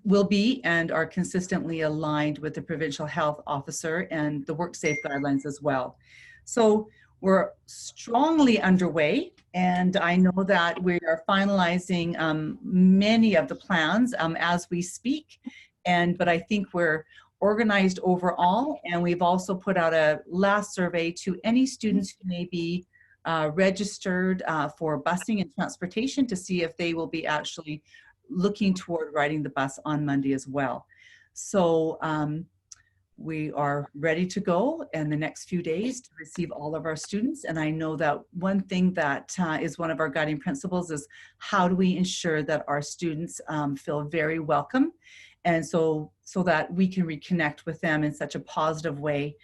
will be and are consistently aligned with the provincial health officer and the WorkSafe guidelines as well. So we're strongly underway, and I know that we are finalizing many of the plans as we speak. But I think we're organized overall, and we've also put out a last survey to any students who may be registered for busing and transportation to see if they will be actually looking toward riding the bus on Monday as well. So we are ready to go in the next few days to receive all of our students. And I know that one thing that is one of our guiding principles is how do we ensure that our students feel very welcome, and so that we can reconnect with them in such a positive way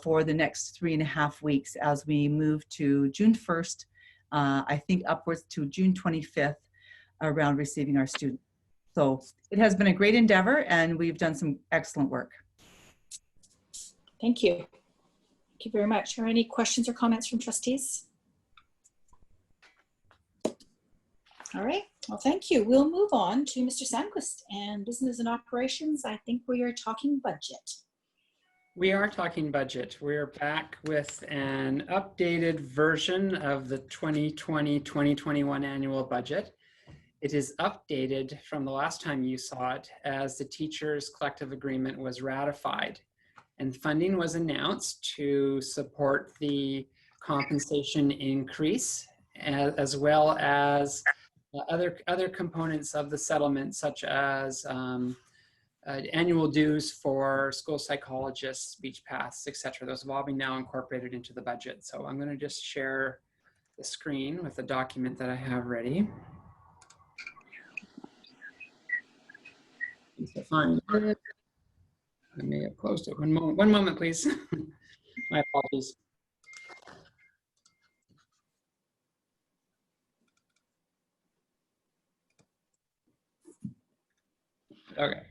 for the next 3.5 weeks as we move to June 1st, I think upwards to June 25th around receiving our students. So it has been a great endeavor, and we've done some excellent work. Thank you. Thank you very much. Are any questions or comments from trustees? All right. Well, thank you. We'll move on to Mr. Sandquist and business and operations. I think we are talking budget. We are talking budget. We're back with an updated version of the 2020-2021 annual budget. It is updated from the last time you saw it as the teachers' collective agreement was ratified. And funding was announced to support the compensation increase, as well as other components of the settlement, such as annual dues for school psychologists, speech paths, etc. Those have all been now incorporated into the budget. So I'm going to just share the screen with the document that I have ready. Find it. I may have closed it. One moment, please. My apologies. Okay.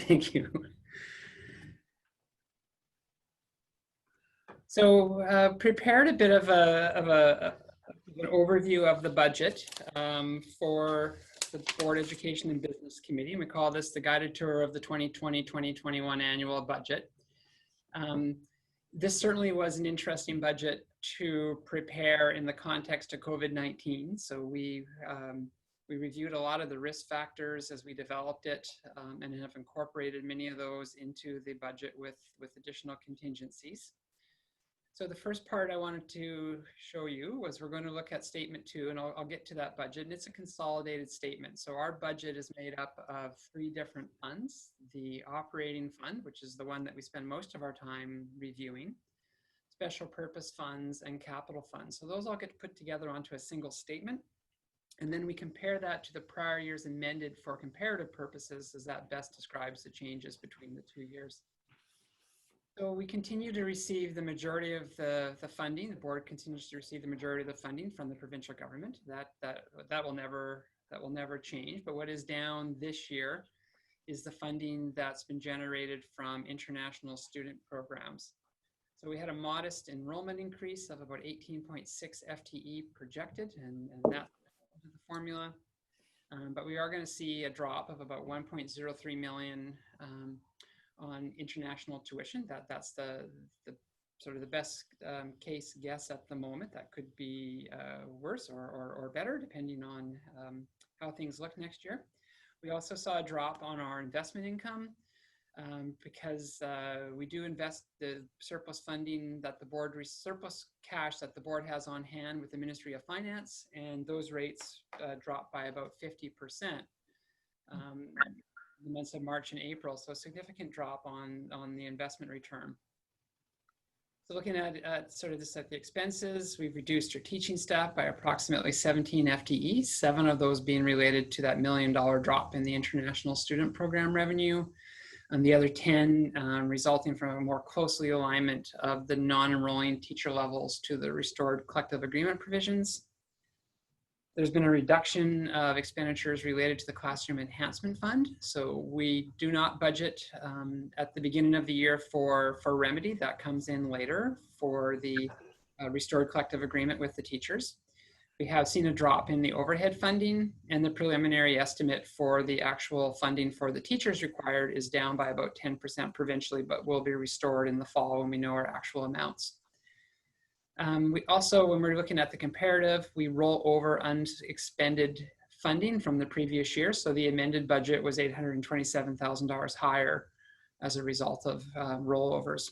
Thank you. So prepared a bit of an overview of the budget for the Board Education and Business Committee. And we call this the guided tour of the 2020-2021 annual budget. This certainly was an interesting budget to prepare in the context of COVID-19. So we reviewed a lot of the risk factors as we developed it and have incorporated many of those into the budget with additional contingencies. So the first part I wanted to show you was we're going to look at statement 2, and I'll get to that budget, and it's a consolidated statement. So our budget is made up of 3 different funds: the operating fund, which is the one that we spend most of our time reviewing, special purpose funds, and capital funds. So those all get put together onto a single statement. And then we compare that to the prior year's amended for comparative purposes, as that best describes the changes between the 2 years. So we continue to receive the majority of the funding. The board continues to receive the majority of the funding from the provincial government. That will never change. But what is down this year is the funding that's been generated from international student programs. So we had a modest enrollment increase of about 18.6 FTE projected, and that's the formula. But we are going to see a drop of about 1.03 million on international tuition. That's the sort of the best case guess at the moment. That could be worse or better depending on how things look next year. We also saw a drop on our investment income because we do invest the surplus funding that the board, surplus cash that the board has on hand with the Ministry of Finance, and those rates dropped by about 50%. The months of March and April, so a significant drop on the investment return. So looking at sort of just at the expenses, we've reduced our teaching staff by approximately 17 FTE, 7 of those being related to that $1 million drop in the international student program revenue, and the other 10 resulting from a more closely alignment of the non-enrolling teacher levels to the restored collective agreement provisions. There's been a reduction of expenditures related to the Classroom Enhancement Fund. So we do not budget at the beginning of the year for remedy. That comes in later for the restored collective agreement with the teachers. We have seen a drop in the overhead funding, and the preliminary estimate for the actual funding for the teachers required is down by about 10% provincially, but will be restored in the fall when we know our actual amounts. We also, when we're looking at the comparative, we roll over unexpended funding from the previous year. So the amended budget was $827,000 higher as a result of rollovers.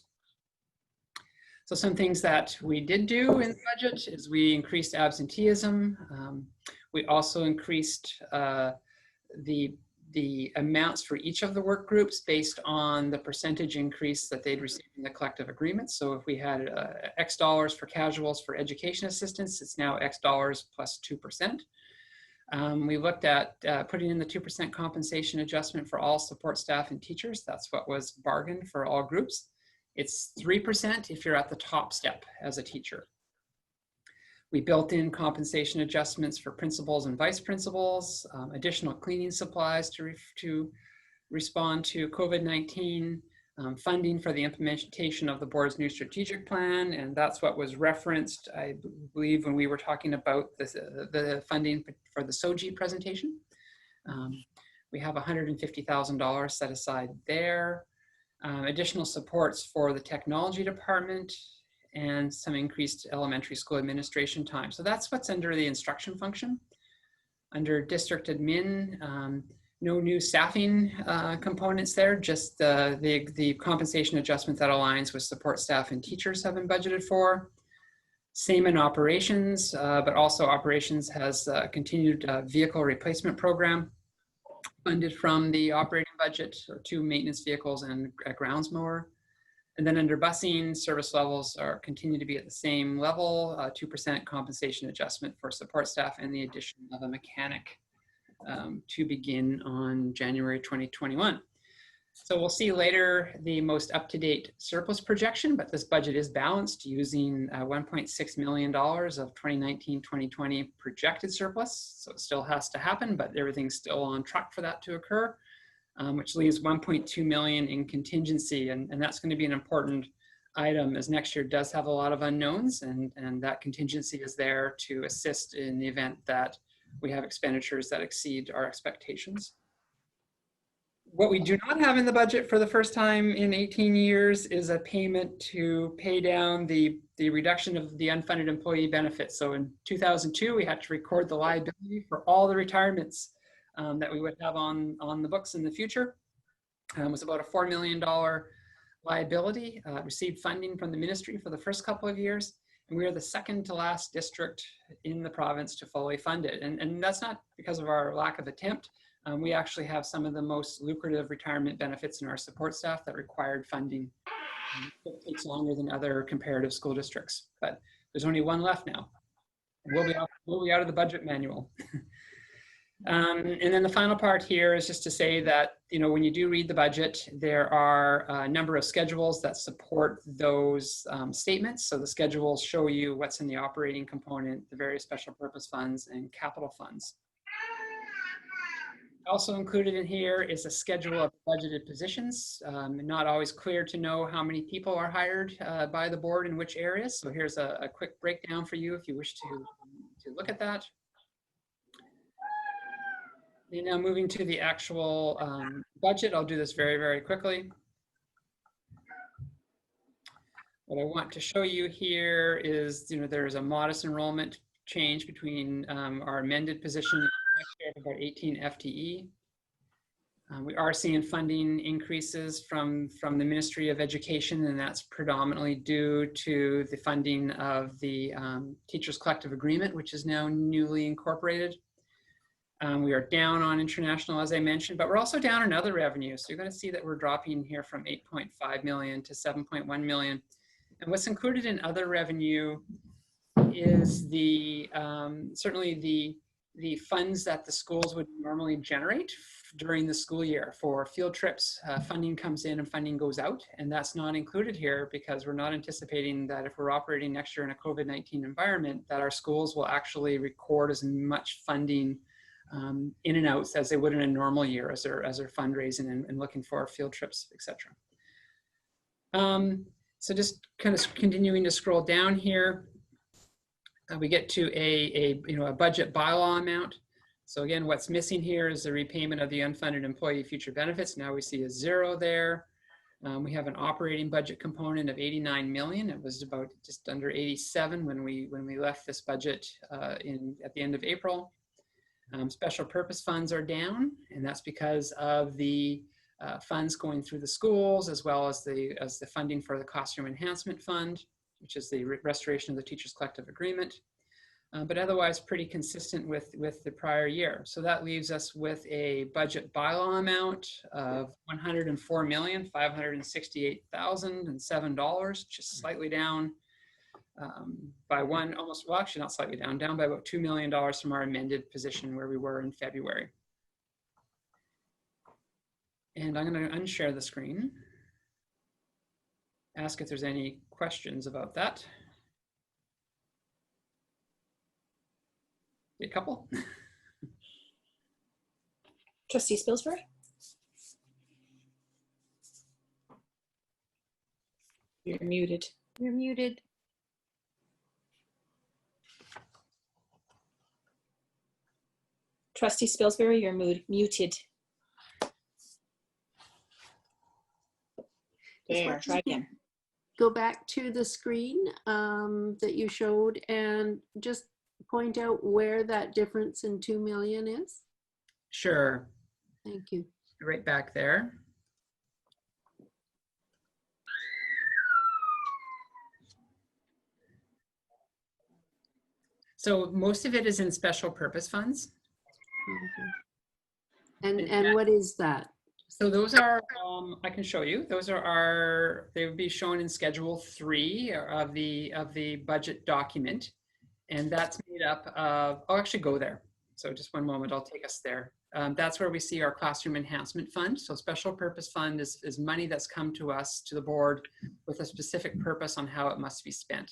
So some things that we did do in the budget is we increased absenteeism. We also increased the amounts for each of the work groups based on the percentage increase that they'd received in the collective agreement. So if we had X dollars for casuals for education assistance, it's now X dollars plus 2%. We looked at putting in the 2% compensation adjustment for all support staff and teachers. That's what was bargained for all groups. It's 3% if you're at the top step as a teacher. We built in compensation adjustments for principals and vice principals, additional cleaning supplies to respond to COVID-19, funding for the implementation of the board's new strategic plan, and that's what was referenced, I believe, when we were talking about the funding for the SOGI presentation. We have $150,000 set aside there. Additional supports for the technology department, and some increased elementary school administration time. So that's what's under the instruction function. Under district admin, no new staffing components there, just the compensation adjustment that aligns with support staff and teachers have been budgeted for. Same in operations, but also operations has a continued vehicle replacement program funded from the operating budget, or 2 maintenance vehicles and a grounds mower. And then under busing, service levels continue to be at the same level, 2% compensation adjustment for support staff, and the addition of a mechanic to begin on January 2021. So we'll see later the most up-to-date surplus projection, but this budget is balanced using $1.6 million of 2019-2020 projected surplus. So it still has to happen, but everything's still on track for that to occur. Which leaves 1.2 million in contingency, and that's going to be an important item as next year does have a lot of unknowns, and that contingency is there to assist in the event that we have expenditures that exceed our expectations. What we do not have in the budget for the first time in 18 years is a payment to pay down the reduction of the unfunded employee benefits. So in 2002, we had to record the liability for all the retirements that we would have on the books in the future. It was about a $4 million liability, received funding from the ministry for the first couple of years, and we are the second to last district in the province to fully fund it. And that's not because of our lack of attempt. We actually have some of the most lucrative retirement benefits in our support staff that required funding. It takes longer than other comparative school districts, but there's only one left now. We'll be out of the budget manual. And then the final part here is just to say that, you know, when you do read the budget, there are a number of schedules that support those statements. So the schedules show you what's in the operating component, the various special purpose funds and capital funds. Also included in here is a schedule of budgeted positions. Not always clear to know how many people are hired by the board in which areas. So here's a quick breakdown for you if you wish to look at that. And now moving to the actual budget, I'll do this very, very quickly. What I want to show you here is, you know, there's a modest enrollment change between our amended position of about 18 FTE. We are seeing funding increases from the Ministry of Education, and that's predominantly due to the funding of the Teachers Collective Agreement, which is now newly incorporated. We are down on international, as I mentioned, but we're also down on other revenue. So you're going to see that we're dropping here from 8.5 million to 7.1 million. And what's included in other revenue is the certainly the funds that the schools would normally generate during the school year for field trips. Funding comes in and funding goes out, and that's not included here because we're not anticipating that if we're operating next year in a COVID-19 environment, that our schools will actually record as much funding in and outs as they would in a normal year as they're fundraising and looking for field trips, etc. So just kind of continuing to scroll down here, we get to a budget bylaw amount. So again, what's missing here is the repayment of the unfunded employee future benefits. Now we see a 0 there. We have an operating budget component of 89 million. It was about just under 87 when we left this budget at the end of April. Special purpose funds are down, and that's because of the funds going through the schools, as well as the funding for the Classroom Enhancement Fund, which is the restoration of the Teachers Collective Agreement, but otherwise pretty consistent with the prior year. So that leaves us with a budget bylaw amount of $104,568,007, just slightly down by actually not slightly down by about $2 million from our amended position where we were in February. And I'm going to unshare the screen. Ask if there's any questions about that. A couple. Trustee Spilsbury? You're muted. You're muted. Trustee Spilsbury, you're muted. There, try again. Go back to the screen that you showed and just point out where that difference in 2 million is. Sure. Thank you. Right back there. So most of it is in special purpose funds. And what is that? So those are, I can show you, those are they would be shown in Schedule 3 of the budget document. And that's made up of, I'll actually go there. So just one moment, I'll take us there. That's where we see our Classroom Enhancement Fund. So special purpose fund is money that's come to us, to the board, with a specific purpose on how it must be spent.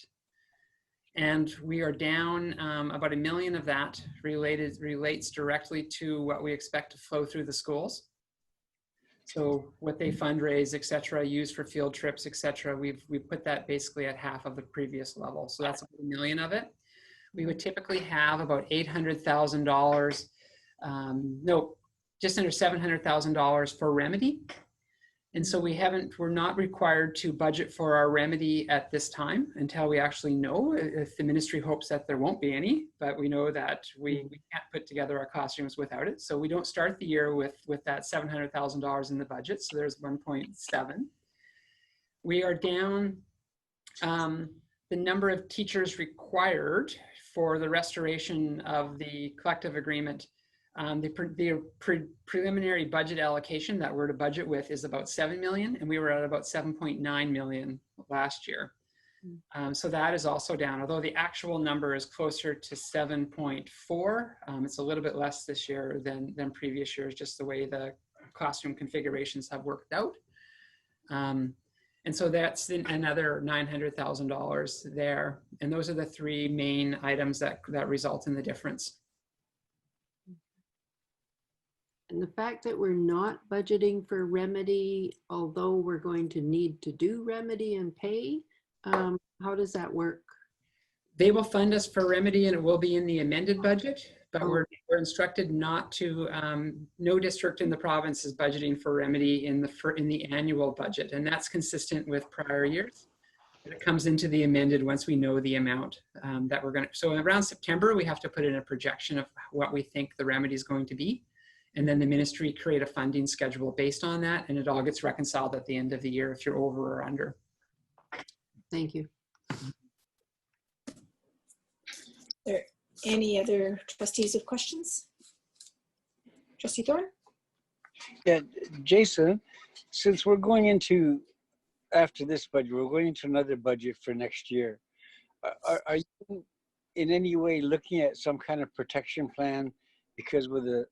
And we are down about $1 million of that relates directly to what we expect to flow through the schools. So what they fundraise, et cetera, use for field trips, et cetera, we've put that basically at half of the previous level. So that's $1 million of it. We would typically have about $800,000, no, just under $700,000 for remedy. And so we're not required to budget for our remedy at this time until we actually know. If the ministry hopes that there won't be any, but we know that we can't put together our classrooms without it. So we don't start the year with that $700,000 in the budget. So there's 1.7. We are down the number of teachers required for the restoration of the collective agreement. The preliminary budget allocation that we're to budget with is about 7 million, and we were at about 7.9 million last year. So that is also down, although the actual number is closer to 7.4. It's a little bit less this year than previous years, just the way the classroom configurations have worked out. And so that's another $900,000 there. And those are the three main items that result in the difference. And the fact that we're not budgeting for Remedy, although we're going to need to do Remedy and pay, how does that work? They will fund us for Remedy and it will be in the amended budget, but we're instructed not to, no district in the province is budgeting for Remedy in the annual budget. And that's consistent with prior years. It comes into the amended once we know the amount that we're going to, so around September, we have to put in a projection of what we think the remedy is going to be. And then the ministry create a funding schedule based on that. And it all gets reconciled at the end of the year if you're over or under. Thank you. There any other trustees with questions? Trustee Thorne? Yeah, Jason, since we're going into, after this budget, we're going into another budget for next year. Are you in any way looking at some kind of protection plan? Because with the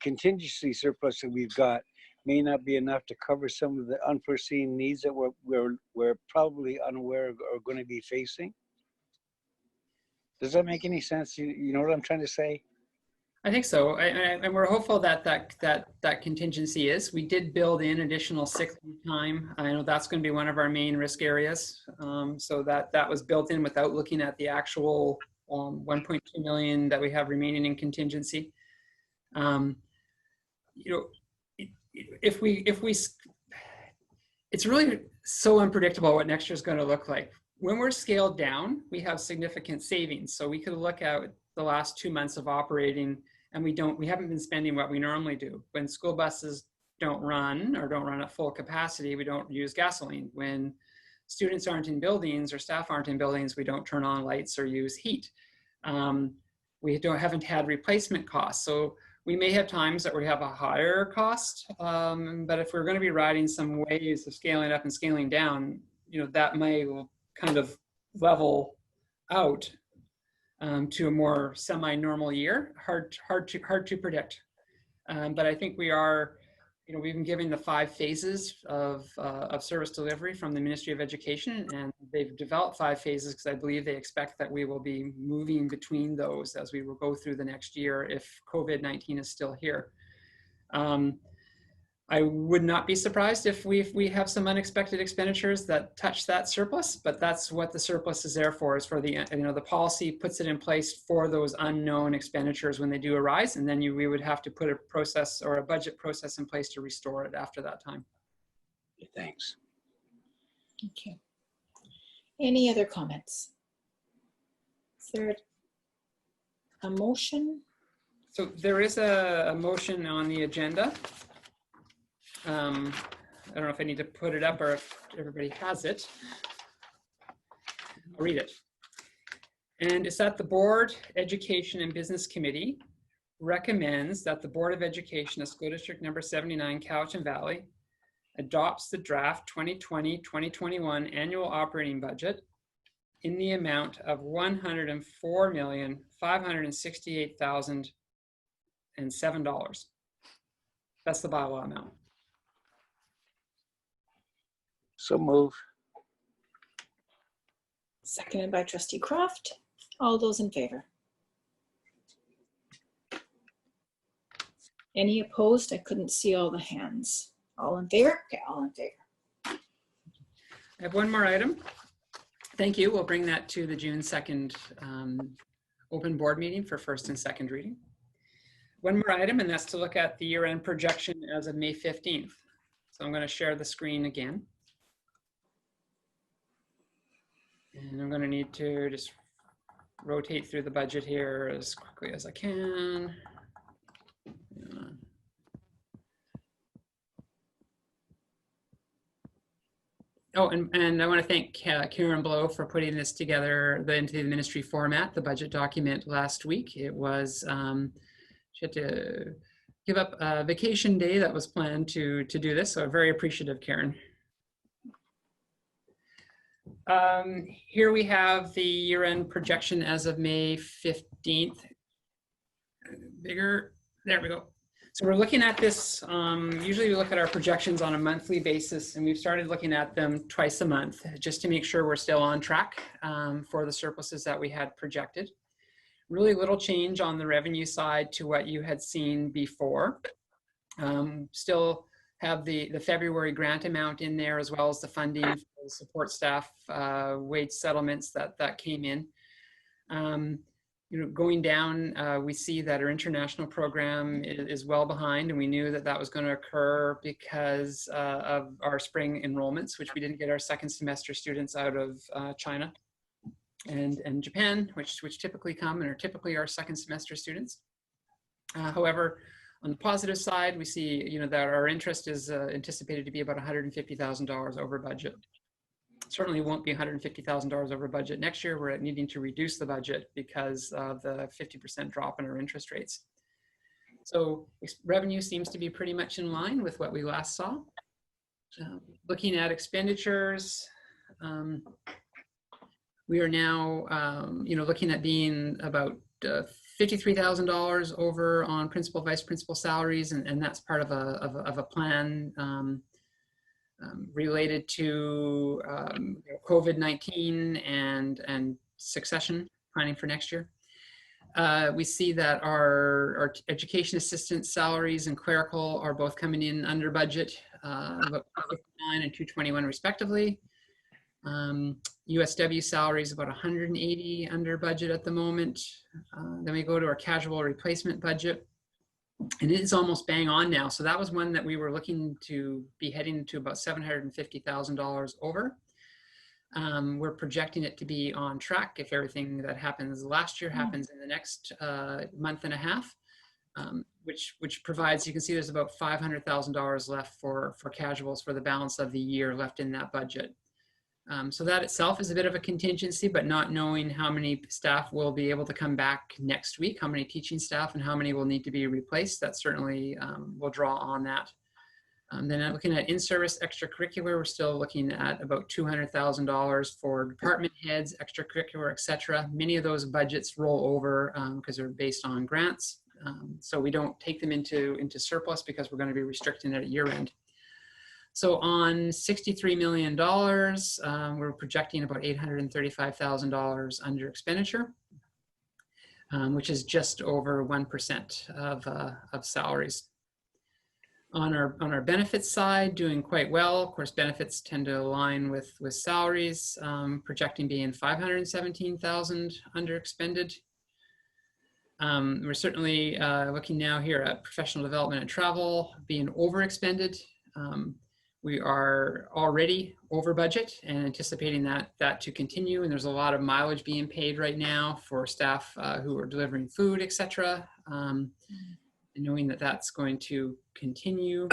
contingency surplus that we've got may not be enough to cover some of the unforeseen needs that we're probably unaware of are going to be facing. Does that make any sense? You know what I'm trying to say? I think so, and we're hopeful that contingency is. We did build in additional sick leave time. I know that's going to be one of our main risk areas. So that was built in without looking at the actual 1.2 million that we have remaining in contingency. You know, if we, it's really so unpredictable what next year is going to look like. When we're scaled down, we have significant savings. So we could look at the last 2 months of operating, and we haven't been spending what we normally do. When school buses don't run or don't run at full capacity, we don't use gasoline. When students aren't in buildings or staff aren't in buildings, we don't turn on lights or use heat. We haven't had replacement costs. So we may have times that we have a higher cost, but if we're going to be riding some waves of scaling up and scaling down, you know, that may kind of level out to a more semi-normal year. Hard to predict. But I think we are, you know, we've been given the 5 phases of service delivery from the Ministry of Education, and they've developed 5 phases because I believe they expect that we will be moving between those as we will go through the next year if COVID-19 is still here. I would not be surprised if we have some unexpected expenditures that touch that surplus, but that's what the surplus is there for, is for the, you know, the policy puts it in place for those unknown expenditures when they do arise, and then we would have to put a process or a budget process in place to restore it after that time. Thanks. Okay. Any other comments? Is there a motion? So there is a motion on the agenda. I don't know if I need to put it up or if everybody has it. I'll read it. And it's that the Board Education and Business Committee recommends that the Board of Education of School District number 79, Cowichan Valley, adopts the draft 2020-2021 annual operating budget in the amount of $104,568,007. That's the bylaw amount. So move. Seconded by Trustee Croft. All those in favor? Any opposed? I couldn't see all the hands. All in favor? Okay, all in favor. I have one more item. Thank you. We'll bring that to the June 2nd open board meeting for first and second reading. One more item, and that's to look at the year-end projection as of May 15th. So I'm going to share the screen again. And I'm going to need to just rotate through the budget here as quickly as I can. Oh, and I want to thank Karen Blow for putting this together into the ministry format, the budget document last week. It was, she had to give up a vacation day that was planned to do this. So I'm very appreciative, Karen. Here we have the year-end projection as of May 15th. Bigger, there we go. So we're looking at this, usually we look at our projections on a monthly basis, and we've started looking at them twice a month just to make sure we're still on track for the surpluses that we had projected. Really little change on the revenue side to what you had seen before. Still have the February grant amount in there, as well as the funding for the support staff wage settlements that came in. Going down, we see that our international program is well behind, and we knew that that was going to occur because of our spring enrollments, which we didn't get our second semester students out of China and Japan, which typically come and are typically our second semester students. However, on the positive side, we see that our interest is anticipated to be about $150,000 over budget. Certainly won't be $150,000 over budget next year. We're needing to reduce the budget because of the 50% drop in our interest rates. So revenue seems to be pretty much in line with what we last saw. Looking at expenditures, we are now, looking at being about $53,000 over on principal, vice principal salaries, and that's part of a plan related to COVID-19 and succession planning for next year. We see that our education assistant salaries and clerical are both coming in under budget, about 59 and 221 respectively. USW salaries about 180 under budget at the moment. Then we go to our casual replacement budget, and it is almost bang on now. So that was one that we were looking to be heading to about $750,000 over. We're projecting it to be on track if everything that happens last year happens in the next month and a half, which provides, you can see there's about $500,000 left for casuals for the balance of the year left in that budget. So that itself is a bit of a contingency, but not knowing how many staff will be able to come back next week, how many teaching staff and how many will need to be replaced, that certainly will draw on that. Then looking at in-service extracurricular, we're still looking at about $200,000 for department heads, extracurricular, etc. Many of those budgets roll over because they're based on grants. So we don't take them into surplus because we're going to be restricting it at year end. So on $63 million, we're projecting about $835,000 under expenditure, which is just over 1% of salaries. On our benefits side, doing quite well. Of course, benefits tend to align with salaries, projecting being $517,000 under expended. We're certainly looking now here at professional development and travel being over expended. We are already over budget and anticipating that to continue. And there's a lot of mileage being paid right now for staff who are delivering food, etc. And knowing that that's going to continue.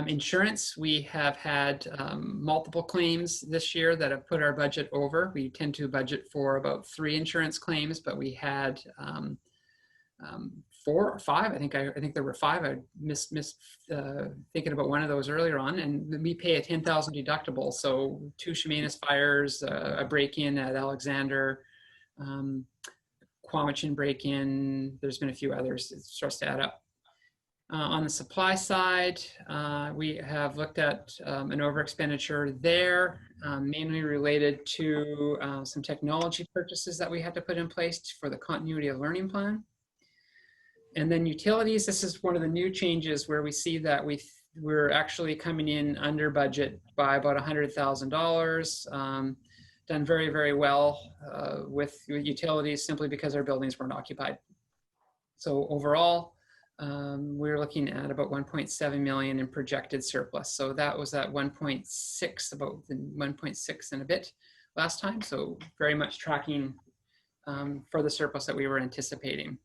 Insurance, we have had multiple claims this year that have put our budget over. We tend to budget for about 3 insurance claims, but we had 4 or 5. I think there were 5. I missed thinking about one of those earlier on. And we pay a $10,000 deductible. So 2 Chemainus fires, a break-in at Alexander, Quamachin break-in. There's been a few others. It starts to add up. On the supply side, we have looked at an over expenditure there, mainly related to some technology purchases that we had to put in place for the continuity of learning plan. And then utilities, this is one of the new changes where we see that we're actually coming in under budget by about $100,000. Done very, very well with utilities simply because our buildings weren't occupied. So overall, we're looking at about 1.7 million in projected surplus. So that was at 1.6, about 1.6 and a bit last time. So very much tracking for the surplus that we were anticipating.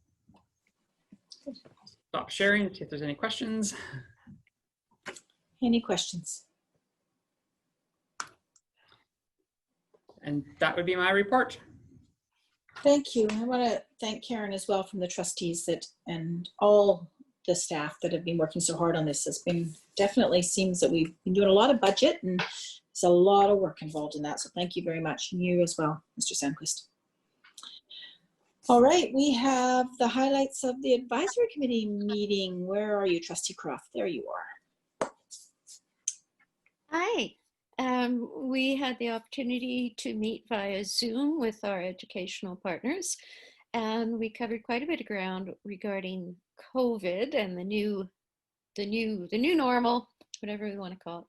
Stop sharing, see if there's any questions. Any questions? And that would be my report. Thank you. I want to thank Karen as well from the trustees and all the staff that have been working so hard on this. It's been definitely seems that we've been doing a lot of budget and there's a lot of work involved in that. So thank you very much. And you as well, Mr. Sandquist. All right, we have the highlights of the advisory committee meeting. Where are you, Trustee Croft? There you are. Hi. We had the opportunity to meet via Zoom with our educational partners, and we covered quite a bit of ground regarding COVID and the new normal, whatever we want to call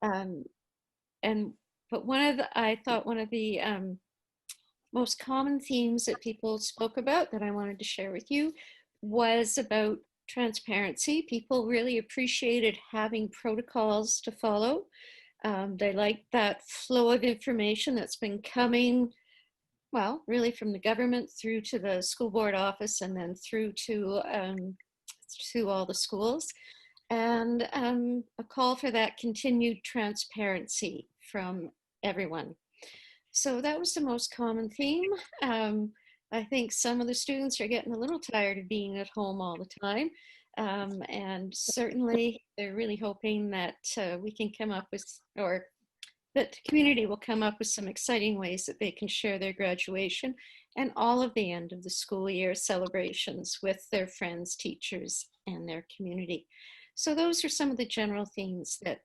it. But I thought one of the most common themes that people spoke about that I wanted to share with you was about transparency. People really appreciated having protocols to follow. They like that flow of information that's been coming, well, really from the government through to the school board office and then through to all the schools. And a call for that continued transparency from everyone. So that was the most common theme. I think some of the students are getting a little tired of being at home all the time. And certainly they're really hoping that we can come up with, or that the community will come up with some exciting ways that they can share their graduation and all of the end of the school year celebrations with their friends, teachers, and their community. So those are some of the general themes that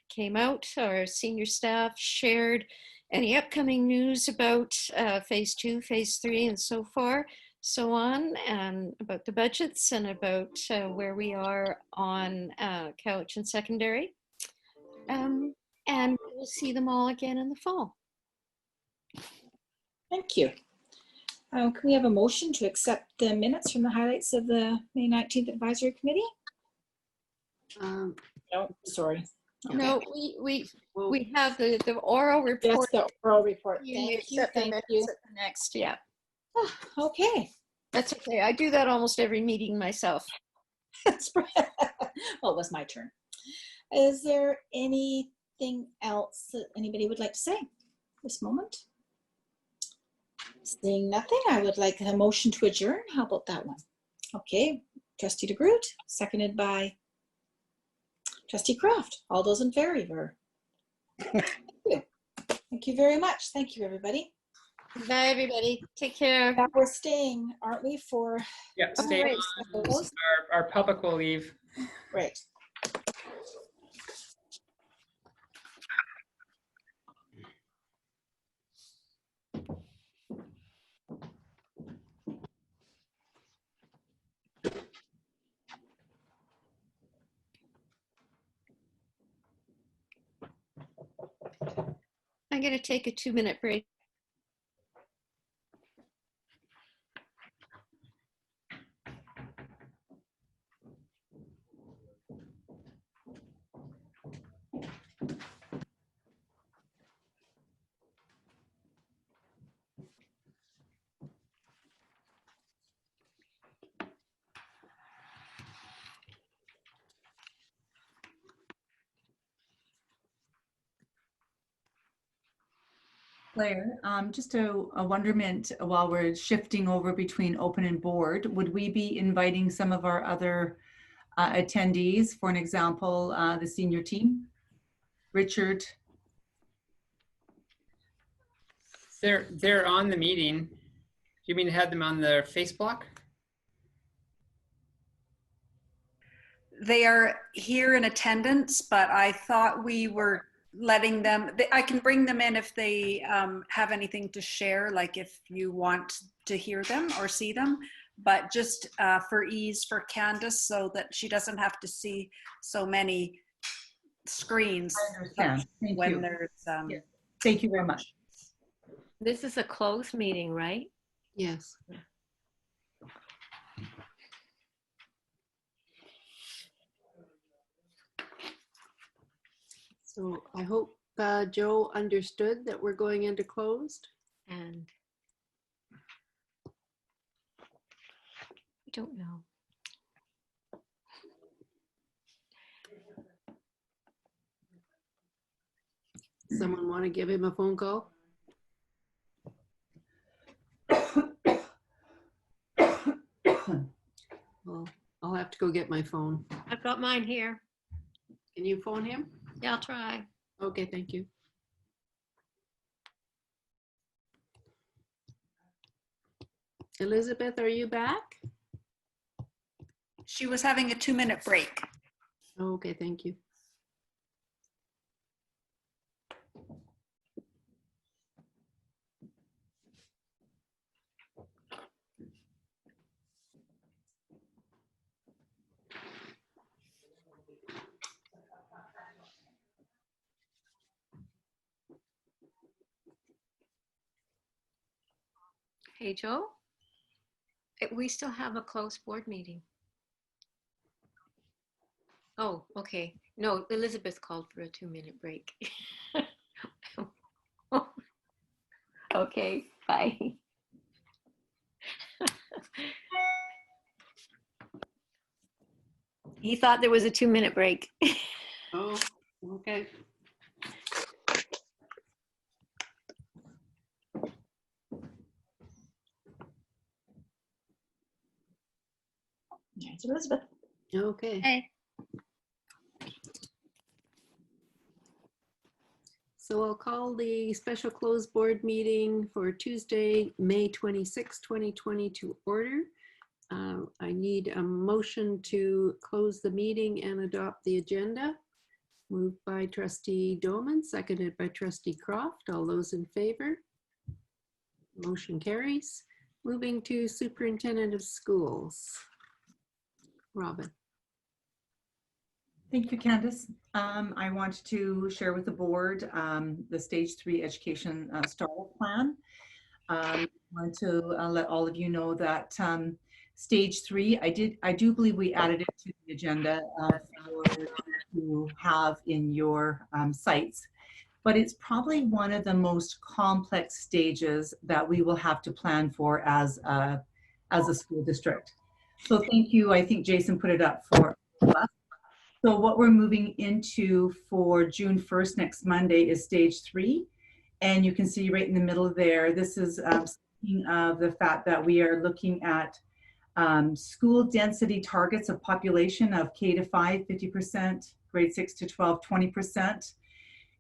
came out. Our senior staff shared any upcoming news about phase 2, phase 3, and so on, and about the budgets and about where we are on Cowichan Secondary. And we'll see them all again in the fall. Thank you. Can we have a motion to accept the minutes from the highlights of the May 19th Advisory Committee? No, sorry. Okay. No, we have the oral report. That's the oral report. You Thank you. accept the Thank minutes you. at the next, yeah. Okay. That's okay. I do that almost every meeting myself. Well, it was my turn. Is there anything else that anybody would like to say this moment? Seeing nothing, I would like a motion to adjourn. How about that one? Okay, Trustee DeGroot, seconded by Trustee Croft. All those in favor? Thank you very much. Thank you, everybody. Bye, everybody. Take care. Now we're staying, aren't we, for Yeah, stay. right. Our public will leave. Right. I'm going to take a 2-minute break. Claire, just a wonderment while we're shifting over between open and board, would we be inviting some of our other attendees, for an example, the senior team? Richard? They're on the meeting. You mean had them on their Facebook? They are here in attendance, but I thought we were letting them, I can bring them in if they have anything to share, like if you want to hear them or see them, but just for ease for Candace so that she doesn't have to see so many screens. I understand. Thank when you. there's Yes. Thank you very much. This is a closed meeting, right? Yes. So I hope Joe understood that we're going into closed. And I don't know. Someone want to give him a phone call? Well, I'll have to go get my phone. I've got mine here. Can you phone him? Yeah, I'll try. Okay, thank you. Elizabeth, are you back? She was having a 2-minute break. Okay, thank you. Hey, Joe? We still have a closed board meeting. Oh, okay. No, Elizabeth called for a 2-minute break. Okay, bye. He thought there was a 2-minute break. Oh, okay. It's Elizabeth. Okay. Hey. So I'll call the special closed board meeting for Tuesday, May 26, 2020 to order. I need a motion to close the meeting and adopt the agenda. Moved by trustee Doman, seconded by trustee Croft. All those in favor? Motion carries. Moving to superintendent of schools. Robin. Thank you, Candace. I want to share with the board the Stage 3 Education Startup Plan. I want to let all of you know that Stage 3, I do believe we added it to the agenda for you to have in your sites, but it's probably one of the most complex stages that we will have to plan for as a school district. So thank you. I think Jason put it up for us. So what we're moving into for June 1st, next Monday, is Stage 3. And you can see right in the middle there, this is speaking of the fact that we are looking at school density targets of population of K to 5, 50%, grade 6 to 12, 20%.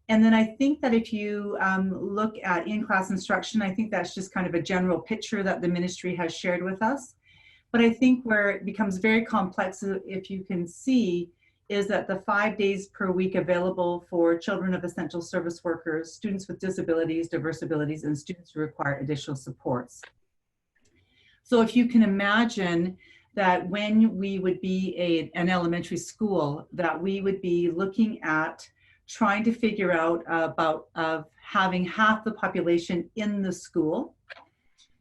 And then I think that if you look at in-class instruction, I think that's just kind of a general picture that the ministry has shared with us. But I think where it becomes very complex, if you can see, is that the 5 days per week available for children of essential service workers, students with disabilities, diverse abilities, and students who require additional supports. So if you can imagine that when we would be an elementary school, that we would be looking at trying to figure out about having half the population in the school,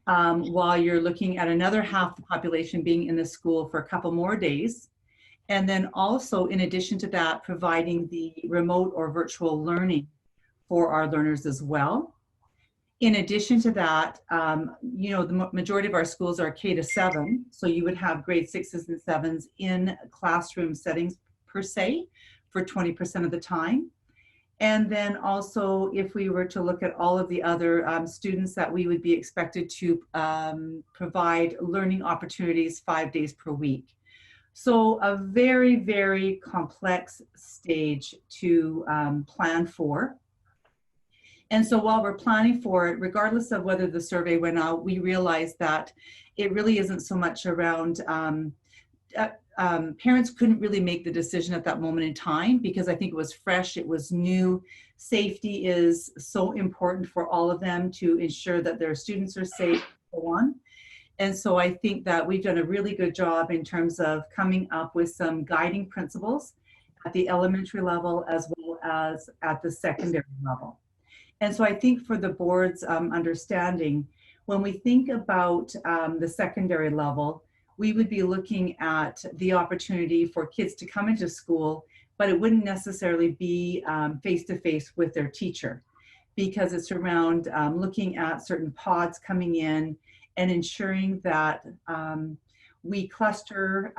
while you're looking at another half the population being in the school for a couple more days. And then also, in addition to that, providing the remote or virtual learning for our learners as well. In addition to that, you know, the majority of our schools are K to 7, so you would have grade 6s and 7s in classroom settings per se for 20% of the time. And then also, if we were to look at all of the other students that we would be expected to provide learning opportunities 5 days per week. So a very, very complex stage to plan for. And so while we're planning for it, regardless of whether the survey went out, we realized that it really isn't so much around, parents couldn't really make the decision at that moment in time because I think it was fresh, it was new. Safety is so important for all of them to ensure that their students are safe, and so on. And so I think that we've done a really good job in terms of coming up with some guiding principles at the elementary level as well as at the secondary level. And so I think for the board's understanding, when we think about the secondary level, we would be looking at the opportunity for kids to come into school, but it wouldn't necessarily be face-to-face with their teacher, because it's around looking at certain pods coming in and ensuring that we cluster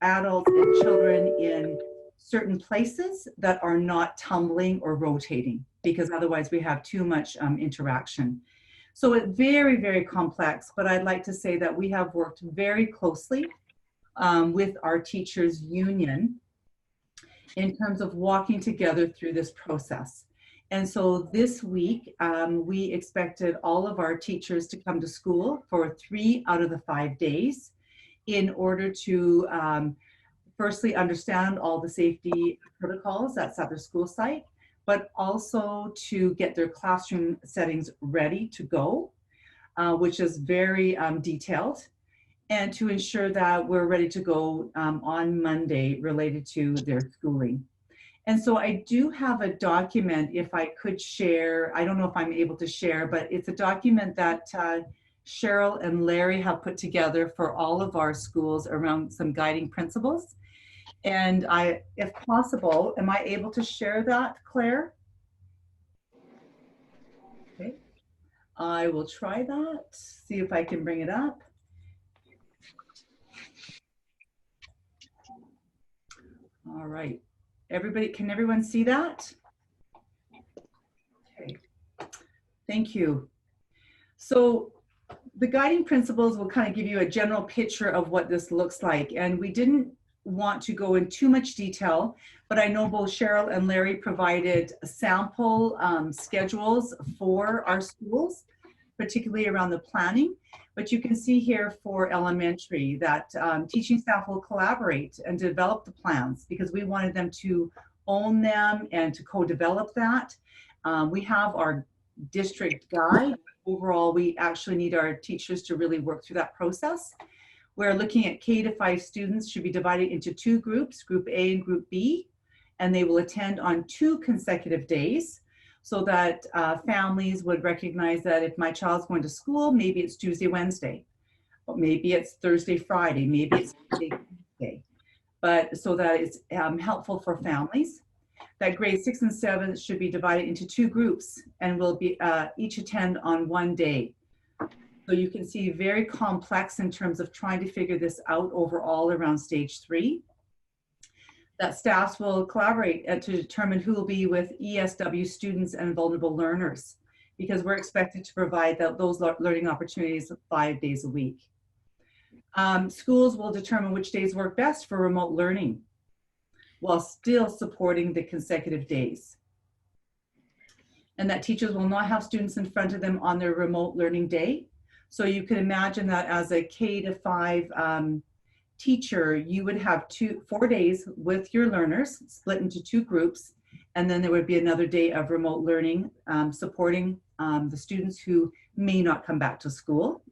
adults and children in certain places that are not tumbling or rotating, because otherwise we have too much interaction. So it's very, very complex, but I'd like to say that we have worked very closely with our teachers union in terms of walking together through this process. And so this week, we expected all of our teachers to come to school for 3 out of the 5 days in order to firstly understand all the safety protocols that's at their school site, but also to get their classroom settings ready to go, which is very detailed, and to ensure that we're ready to go on Monday related to their schooling. And so I do have a document, if I could share, I don't know if I'm able to share, but it's a document that Cheryl and Larry have put together for all of our schools around some guiding principles. And if possible, am I able to share that, Claire? Okay, I will try that, see if I can bring it up. All right, can everyone see that? Okay, thank you. So the guiding principles will kind of give you a general picture of what this looks like. And we didn't want to go in too much detail, but I know both Cheryl and Larry provided sample schedules for our schools, particularly around the planning. But you can see here for elementary that teaching staff will collaborate and develop the plans because we wanted them to own them and to co-develop that. We have our district guide. Overall, we actually need our teachers to really work through that process. We're looking at K-5 students should be divided into 2 groups, Group A and Group B, and they will attend on 2 consecutive days so that families would recognize that if my child's going to school, maybe it's Tuesday, Wednesday, or maybe it's Thursday, Friday, maybe it's Tuesday, but so that it's helpful for families. That grades 6 and 7 should be divided into 2 groups and will be each attend on 1 day. So you can see very complex in terms of trying to figure this out overall around stage 3. That staffs will collaborate to determine who will be with ESW students and vulnerable learners, because we're expected to provide those learning opportunities 5 days a week. Schools will determine which days work best for remote learning while still supporting the consecutive days. And that teachers will not have students in front of them on their remote learning day. So you can imagine that as a K-5 teacher, you would have 4 days with your learners split into 2 groups, and then there would be another day of remote learning supporting the students who may not come back to school.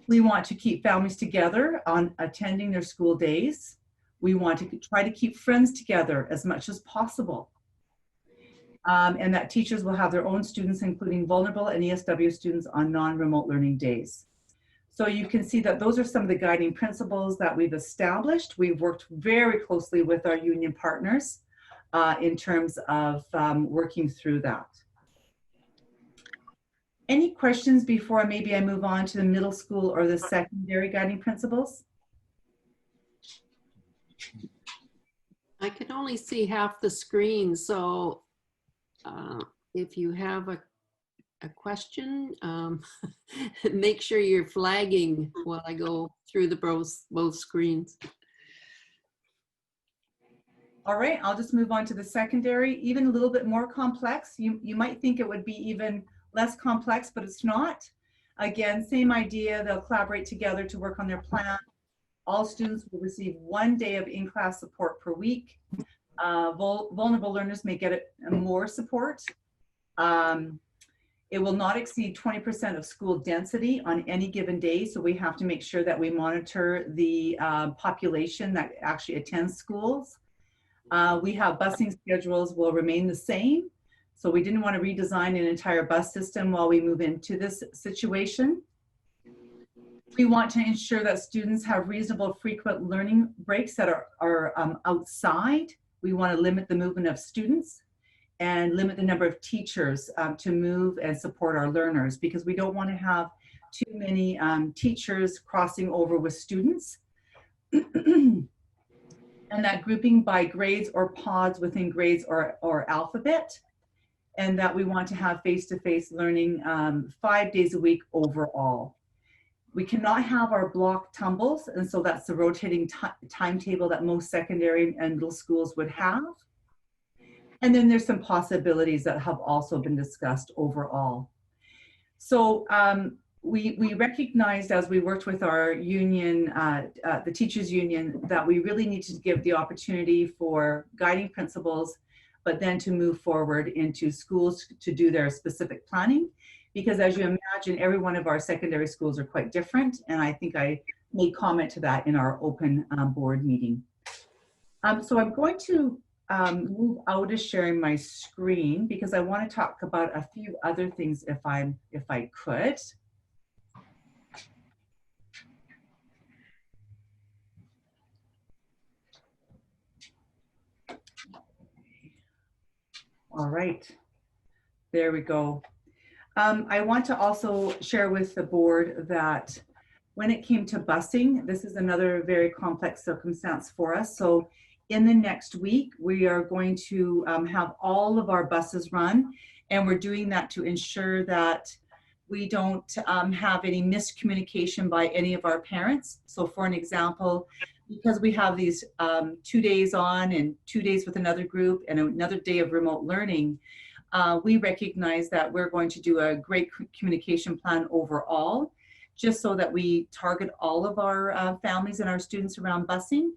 We want to keep families together on attending their school days. We want to try to keep friends together as much as possible. And that teachers will have their own students, including vulnerable and ESW students on non-remote learning days. So you can see that those are some of the guiding principles that we've established. We've worked very closely with our union partners in terms of working through that. Any questions before maybe I move on to the middle school or the secondary guiding principles? I can only see half the screen, so if you have a question, make sure you're flagging while I go through both screens. All right, I'll just move on to the secondary, even a little bit more complex. You might think it would be even less complex, but it's not. Again, same idea, they'll collaborate together to work on their plan. All students will receive 1 day of in-class support per week. Vulnerable learners may get more support. It will not exceed 20% of school density on any given day, so we have to make sure that we monitor the population that actually attends schools. We have busing schedules will remain the same, so we didn't want to redesign an entire bus system while we move into this situation. We want to ensure that students have reasonable frequent learning breaks that are outside. We want to limit the movement of students and limit the number of teachers to move and support our learners, because we don't want to have too many teachers crossing over with students. And that grouping by grades or pods within grades or alphabet, and that we want to have face-to-face learning 5 days a week overall. We cannot have our block tumbles, and so that's the rotating timetable that most secondary and middle schools would have. And then there's some possibilities that have also been discussed overall. So we recognized as we worked with our union, the teachers union, that we really needed to give the opportunity for guiding principals, but then to move forward into schools to do their specific planning. Because as you imagine, every one of our secondary schools are quite different. And I think I made comment to that in our open board meeting. So I'm going to move out of sharing my screen because I want to talk about a few other things if I could. All right, there we go. I want to also share with the board that when it came to busing, this is another very complex circumstance for us. So in the next week, we are going to have all of our buses run, and we're doing that to ensure that we don't have any miscommunication by any of our parents. So for an example, because we have these 2 days on and 2 days with another group and another day of remote learning, we recognize that we're going to do a great communication plan overall, just so that we target all of our families and our students around busing.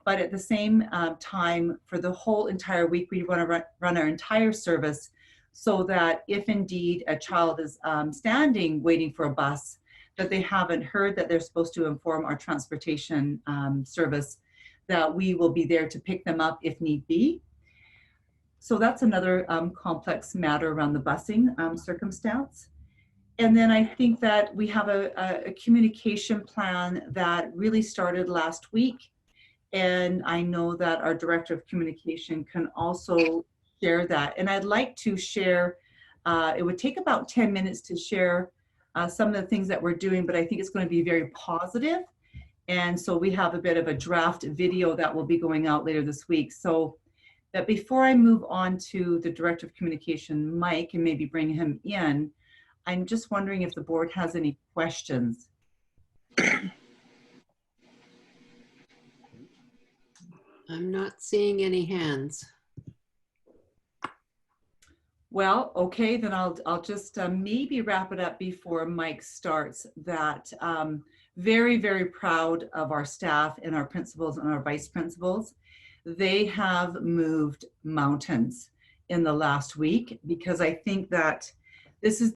But at the same time, for the whole entire week, we want to run our entire service so that if indeed a child is standing waiting for a bus, that they haven't heard that they're supposed to inform our transportation service that we will be there to pick them up if need be. So that's another complex matter around the busing circumstance. And then I think that we have a communication plan that really started last week. And I know that our director of communication can also share that. And I'd like to share, it would take about 10 minutes to share some of the things that we're doing, but I think it's going to be very positive. And so we have a bit of a draft video that will be going out later this week. So that before I move on to the director of communication, Mike, and maybe bring him in, I'm just wondering if the board has any questions. I'm not seeing any hands. Well, okay, then I'll just maybe wrap it up before Mike starts. That very, very proud of our staff and our principals and our vice principals. They have moved mountains in the last week because I think that this is